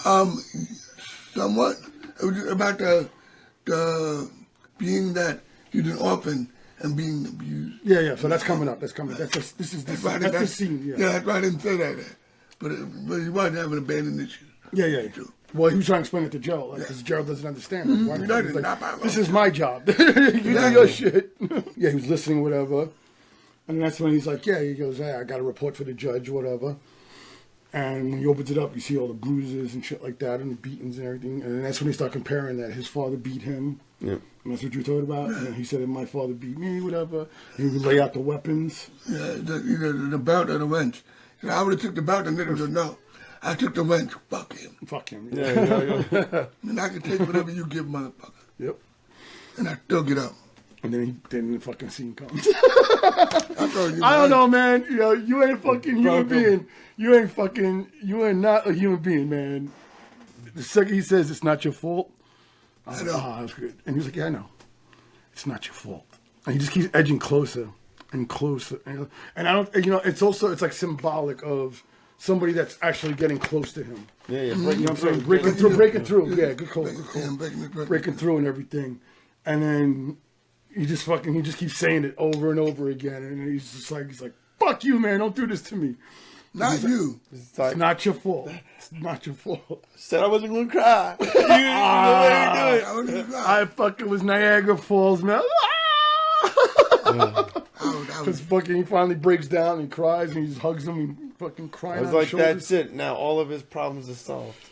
Somewhat. It was about the being that you're an orphan and being abused. Yeah. So that's coming up. That's coming. That's the scene. Yeah. That's why I didn't say that. But he wasn't having abandoned issues. Yeah. Well, he was trying to explain it to Gerald, because Gerald doesn't understand. This is my job. You do your shit. Yeah, he was listening, whatever. And that's when he's like, he goes, hey, I got a report for the judge, whatever. And when he opens it up, you see all the bruises and shit like that and the beatings and everything. And that's when they start comparing that his father beat him. Yeah. And that's what you were talking about. And he said, my father beat me, whatever. And he would lay out the weapons. Yeah, the belt or the wrench. I would have took the belt and then it was no. I took the wrench. Fuck him. Yeah. And I can take whatever you give, motherfucker. Yep. And I still get up. And then the fucking scene comes. I don't know, man. You ain't a fucking human being. You ain't not a human being, man. The second he says it's not your fault, I was like, that's good. And he was like, yeah, I know. It's not your fault. And he just keeps edging closer and closer. And I don't, it's like symbolic of somebody that's actually getting close to him. Yeah. You know what I'm saying? Breaking through. Yeah, good call. Breaking through and everything. And then he just keeps saying it over and over again. And he's like, fuck you, man. Don't do this to me. Not you. It's not your fault. It's not your fault. Said I wasn't gonna cry. I fucking was Niagara Falls, man. Because fucking he finally breaks down and cries and he just hugs him and fucking crying. I was like, that's it. Now all of his problems are solved.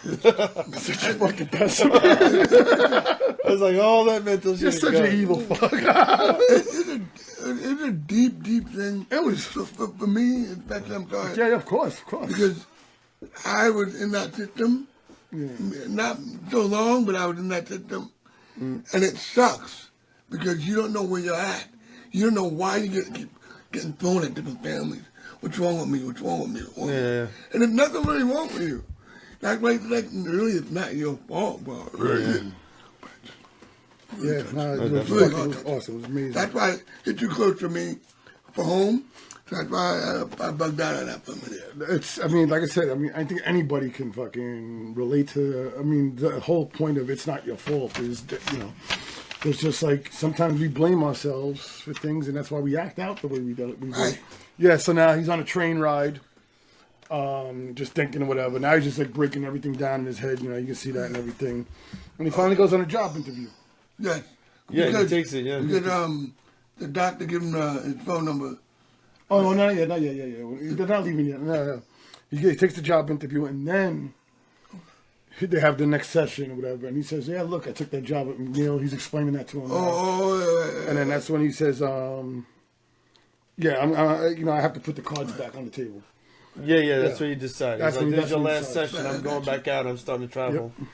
Such a fucking pessimist. I was like, all that mental shit. You're such an evil fuck. It's a deep thing. It was for me, especially. I'm sorry. Yeah, of course. Because I was in that system, not so long, but I was in that system, and it sucks because you don't know where you're at. You don't know why you keep getting thrown at different families. What's wrong with me? What's wrong with me? And there's nothing really wrong with you. Really, it's not your fault, bro. It was awesome. It was amazing. That's why it's too close to me for home. That's why I bugged out on that film there. Like I said, I think anybody can fucking relate to. The whole point of it's not your fault is that, it's just like sometimes we blame ourselves for things, and that's why we act out the way we do. Right. Yeah. So now he's on a train ride, just thinking of whatever. Now he's just like breaking everything down in his head. You can see that and everything. And he finally goes on a job interview. Yes. Yeah, he takes it, Because the doctor gave him his phone number. Oh, no, not yet. They're not leaving yet. No. He takes the job interview, and then they have the next session or whatever. And he says, yeah, look, I took that job at McNeil. He's explaining that to him. And then that's when he says, I have to put the cards back on the table. Yeah, that's what you decided. That's this is your last session. I'm going back out. I'm starting to travel. Yep.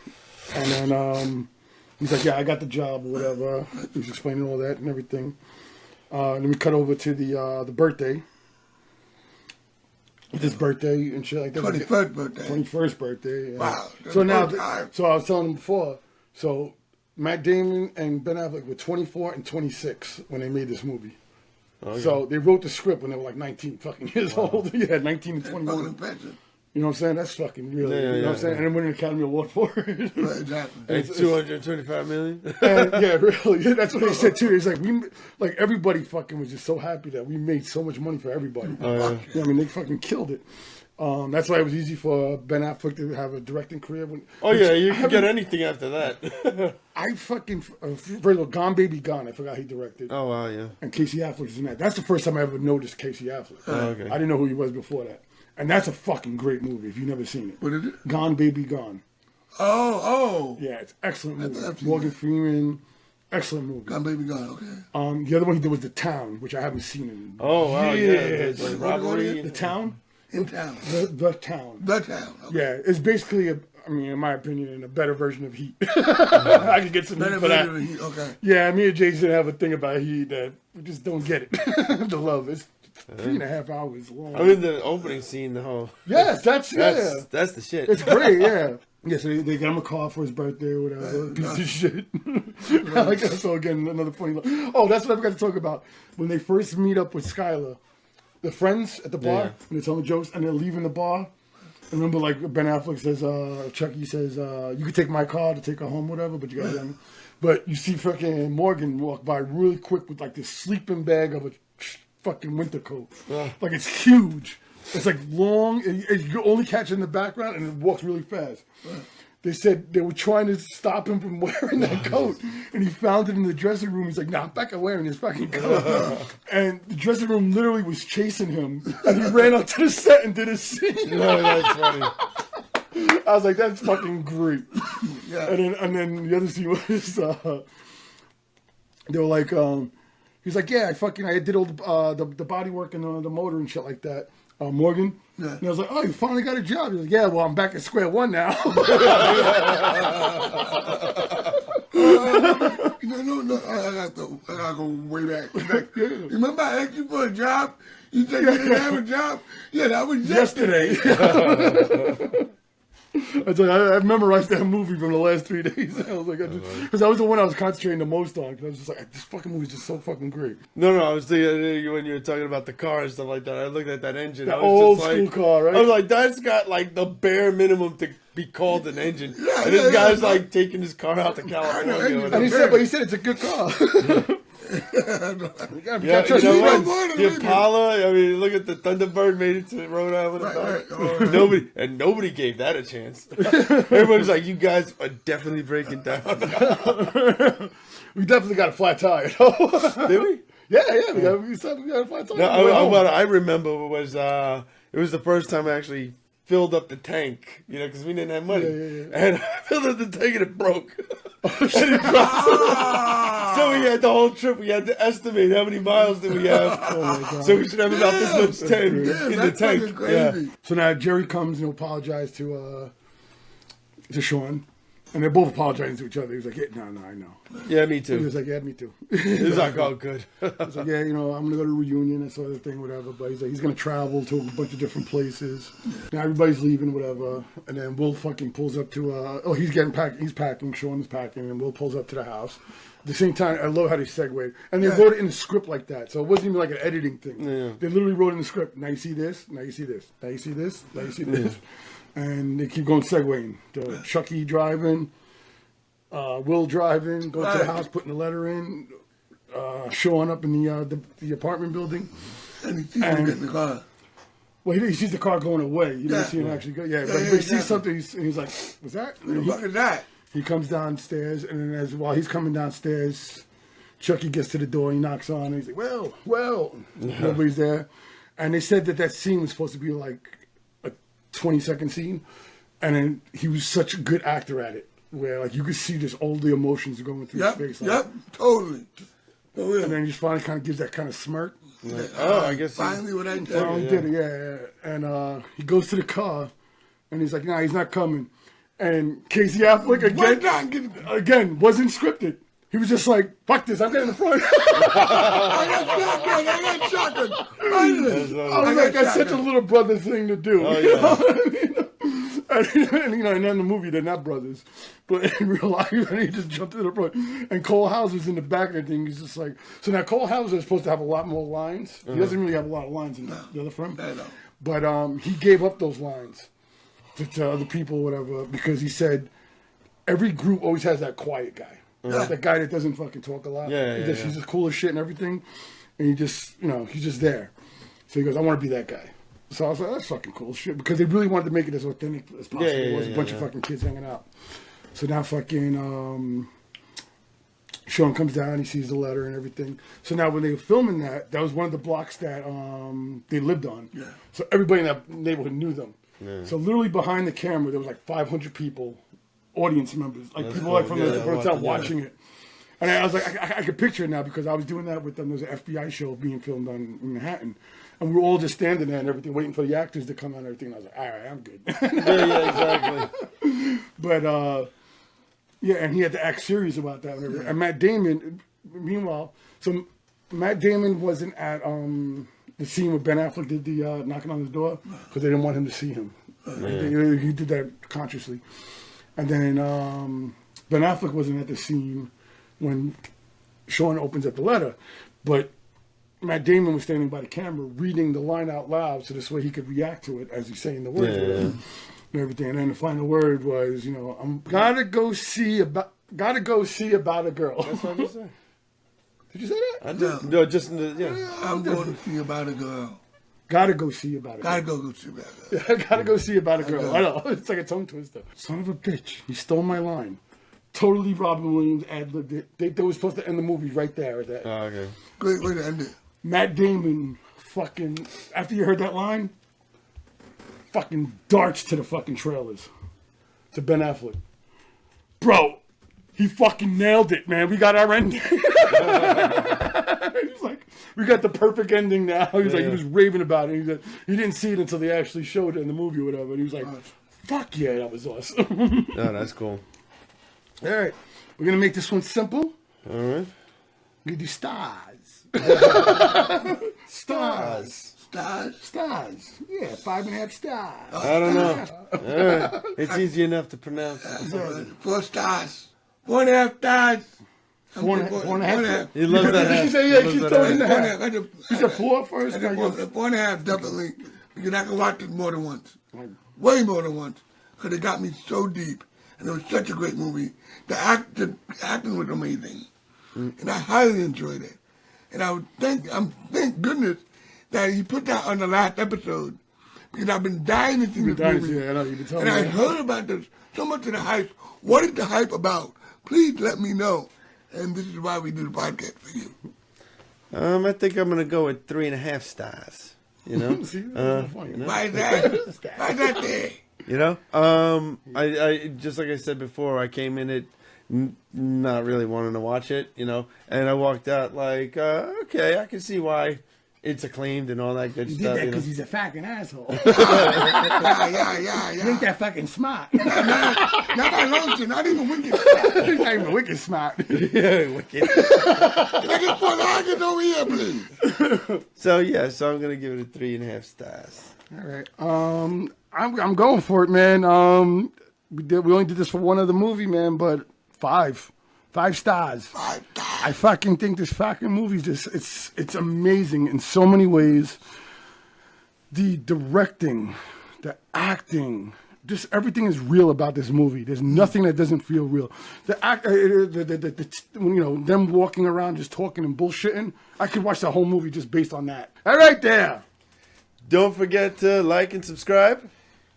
And then he's like, yeah, I got the job or whatever. He's explaining all that and everything. And then we cut over to the birthday. His birthday and shit like that. 21st birthday. 21st birthday. Yeah. Wow. So I was telling him before. So Matt Damon and Ben Affleck were 24 and 26 when they made this movie. Okay. So they wrote the script when they were like 19 fucking years old. Yeah, 19 and 21. You know what I'm saying? That's fucking real. You know what I'm saying? And then win an Academy Award for it. Right, exactly. And $225 million. And yeah, really. Yeah, that's what they said too. It's like everybody fucking was just so happy that we made so much money for everybody. They fucking killed it. That's why it was easy for Ben Affleck to have a directing career. You can get anything after that. I fucking first of all, Gone Baby Gone. I forgot he directed. Oh wow, yeah. And Casey Affleck is in that. That's the first time I ever noticed Casey Affleck. Oh, okay. I didn't know who he was before that. And that's a fucking great movie if you've never seen it. What is it? Gone Baby Gone. Oh. Yeah, it's an excellent movie. Morgan Freeman. Excellent movie. Gone Baby Gone, okay. The other one he did was The Town, which I haven't seen in. Oh, wow, yeah. The robbery. The Town? In Town. The Town. The Town. Okay. Yeah, it's basically, in my opinion, a better version of Heat. I could get some better heat for that. Of Heat, okay. Yeah, me and Jason have a thing about Heat that we just don't get it. The love. It's 3.5 hours long. The opening scene, the whole. Yes, that's the shit. It's great, yeah. Yeah, so they got him a car for his birthday or whatever. Piece of shit. I like that. So again, another funny. Oh, that's what I forgot to talk about. When they first meet up with Skylar, the friends at the bar, and they're telling jokes, and they're leaving the bar. And remember, like Ben Affleck says, Chucky says, you could take my car to take her home, whatever, but you got to. But you see fucking Morgan walk by really quick with like this sleeping bag of a fucking winter coat. Like it's huge. It's like long, and you only catch it in the background, and it walks really fast. They said they were trying to stop him from wearing that coat, and he found it in the dressing room. He's like, "Nah, I'm back at wearing this fucking coat." And the dressing room literally was chasing him, and he ran up to the set and did a scene. Oh, that's funny. I was like, "That's fucking great." Yeah. And then the other scene was they were like, he's like, "Yeah, I did all the body work and the motor and shit like that." Morgan. Yeah. And I was like, "Oh, you finally got a job." He's like, "Yeah, well, I'm back at square one now." No, I gotta go way back. Remember I asked you for a job? You said you didn't have a job? Yeah, that was yesterday. I memorized that movie from the last 3 days. I was like, because that was the one I was concentrating the most on. Because I was just like, this fucking movie's just so fucking great. No, I was thinking when you were talking about the car and stuff like that. I looked at that engine. The I was old just school like, car, right? I was like, that's got like the bare minimum to be called an engine. And this guy's like taking his car out to California. And he said it's a good car. You know what? The Impala. I mean, look at the Thunderbird made it to Rhode Island. Right. Nobody gave that a chance. Everybody's like, you guys are definitely breaking down. We definitely got a flat tire. Did we? Yeah. We got a flat tire. No, what I remember was it was the first time I actually filled up the tank, because we didn't have money. And I filled up the tank and it broke. And it dropped. So we had the whole trip, we had to estimate how many miles did we have. Oh my God. So we should have about this much tank in the tank. Yeah. So now Jerry comes and apologizes to Sean. And they're both apologizing to each other. He was like, no, I know. Yeah, me too. He was like, yeah, me too. He was like, oh, good. He's like, yeah, I'm going to go to a reunion, that sort of thing, whatever. But he's like, he's going to travel to a bunch of different places. Now everybody's leaving, whatever. And then Will fucking pulls up to, he's getting packed. He's packing. Sean is packing. And Will pulls up to the house. At the same time, I love how they segued. And they wrote it in the script like that. So it wasn't even like an editing thing. Yeah. They literally wrote in the script, now you see this, now you see this, now you see this, now you see this. And they keep going segueing. Chucky driving. Will driving, go to the house, putting the letter in, showing up in the apartment building. And he sees him get in the car. Well, he sees the car going away. You don't see him actually go. But he sees something, and he's like, what's that? What the fuck is that? He comes downstairs, and then while he's coming downstairs, Chucky gets to the door, he knocks on, and he's like, well. Nobody's there. And they said that scene was supposed to be like a 20-second scene, and then he was such a good actor at it. Where like you could see just all the emotions going through his face. Like, Totally. And then he just finally kind of gives that kind of smirk. I guess finally what I finally did it. Yeah. And he goes to the car, and he's like, nah, he's not coming. And Casey Affleck again wasn't scripted. He was just like, fuck this, I'm getting in the front. I got shotgun. I was like, that's such a little brother thing to do. Oh, you know what I mean? And in the movie, they're not brothers. But in real life, and he just jumped to the front. And Cole Hauser's in the back of the thing. He's just like, so now Cole Hauser is supposed to have a lot more lines. He doesn't really have a lot of lines in the other film. But he gave up those lines to other people, whatever, because he said every group always has that quiet guy. That guy that doesn't fucking talk a lot. He's just cool as shit and everything. And he just, he's just there. So he goes, I want to be that guy. So I was like, that's fucking cool shit. Because they really wanted to make it as authentic as possible. It was a bunch of fucking kids hanging out. So now fucking Sean comes down, he sees the letter and everything. So now when they were filming that was one of the blocks that they lived on. Yeah. So everybody in that neighborhood knew them. Yeah. So literally behind the camera, there was like 500 people, audience members, like people like from the hotel watching it. And I was like, I could picture it now because I was doing that with them. There was an FBI show being filmed in Manhattan. And we were all just standing there and everything, waiting for the actors to come out and everything. And I was like, all right, I'm good. Exactly. But, and he had to act serious about that. And Matt Damon, meanwhile, so Matt Damon wasn't at the scene where Ben Affleck did the knocking on his door because they didn't want him to see him. He did that consciously. And then Ben Affleck wasn't at the scene when Sean opens up the letter. But Matt Damon was standing by the camera reading the line out loud so this way he could react to it as he's saying the words and everything. And then the final word was, I'm gotta go see about a girl. That's what you said. Did you say that? I did. No, just I'm going to see about a girl. Gotta go see about a girl. Gotta go see about a girl. Gotta go see about a girl. I know. It's like a tongue twister. Son of a bitch. He stole my line. Totally Robin Williams ad-libbed it. They were supposed to end the movie right there. At that. Oh, okay. Great way to end it. Matt Damon fucking, after you heard that line, fucking darts to the fucking trailers. To Ben Affleck. Bro, he fucking nailed it, man. We got our ending. He's like, we got the perfect ending now. He's like, he was raving about it. He's like, he didn't see it until they actually showed it in the movie or whatever. And he was like, fuck yeah, that was awesome. No, that's cool. All right. We're gonna make this one simple. All right. We do stars. Stars. Stars. Yeah, 5.5 stars. I don't know. All right. It's easy enough to pronounce. 4 stars. 4.5 stars. 4.5. He loves that half. She said, yeah, she's throwing in the half. She said 4 first. I got 4.5 definitely, because I can watch it more than once. Way more than once. Because it got me so deep. And it was such a great movie. The acting was amazing. And I highly enjoyed it. And I would thank goodness that he put that on the last episode. Because I've been dying to see this movie. Yeah, I know, you've been telling And me. I heard about this, so much of the hype. What is the hype about? Please let me know. And this is why we do the podcast for you. I think I'm gonna go with 3.5 stars. You know, See, that's funny. you know? Why is that? Why is that there? You know, I just like I said before, I came in it not really wanting to watch it, you know, and I walked out like, okay, I can see why it's acclaimed and all that good He stuff. did that You know? because he's a fucking asshole. Yeah. You ain't that fucking smart. Not that long, shit. Not even wicked. He's not even wicked smart. Yeah, wicked. Look at Fort Larkin over here, please. So I'm gonna give it a 3.5 stars. All right. I'm going for it, man. We only did this for one other movie, man, but 5 stars. 5 stars. I fucking think this fucking movie it's amazing in so many ways. The directing, the acting, just everything is real about this movie. There's nothing that doesn't feel real. The act, them walking around just talking and bullshitting. I could watch the whole movie just based on that. All right, there. Don't forget to like and subscribe.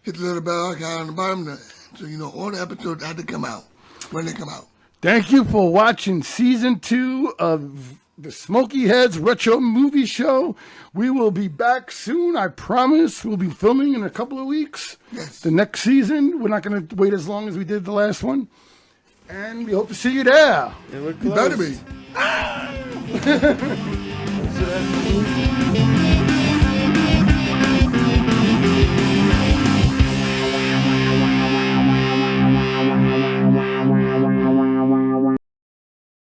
Hit the little bell icon on the bottom there, so you know all the episodes had to come out when they come out. Thank you for watching season 2 of the Smokeheads Retro Movie Show. We will be back soon, I promise. We'll be filming in a couple of weeks. Yes. The next season. We're not going to wait as long as we did the last one. And we hope to see you there. And we're You better closed. be.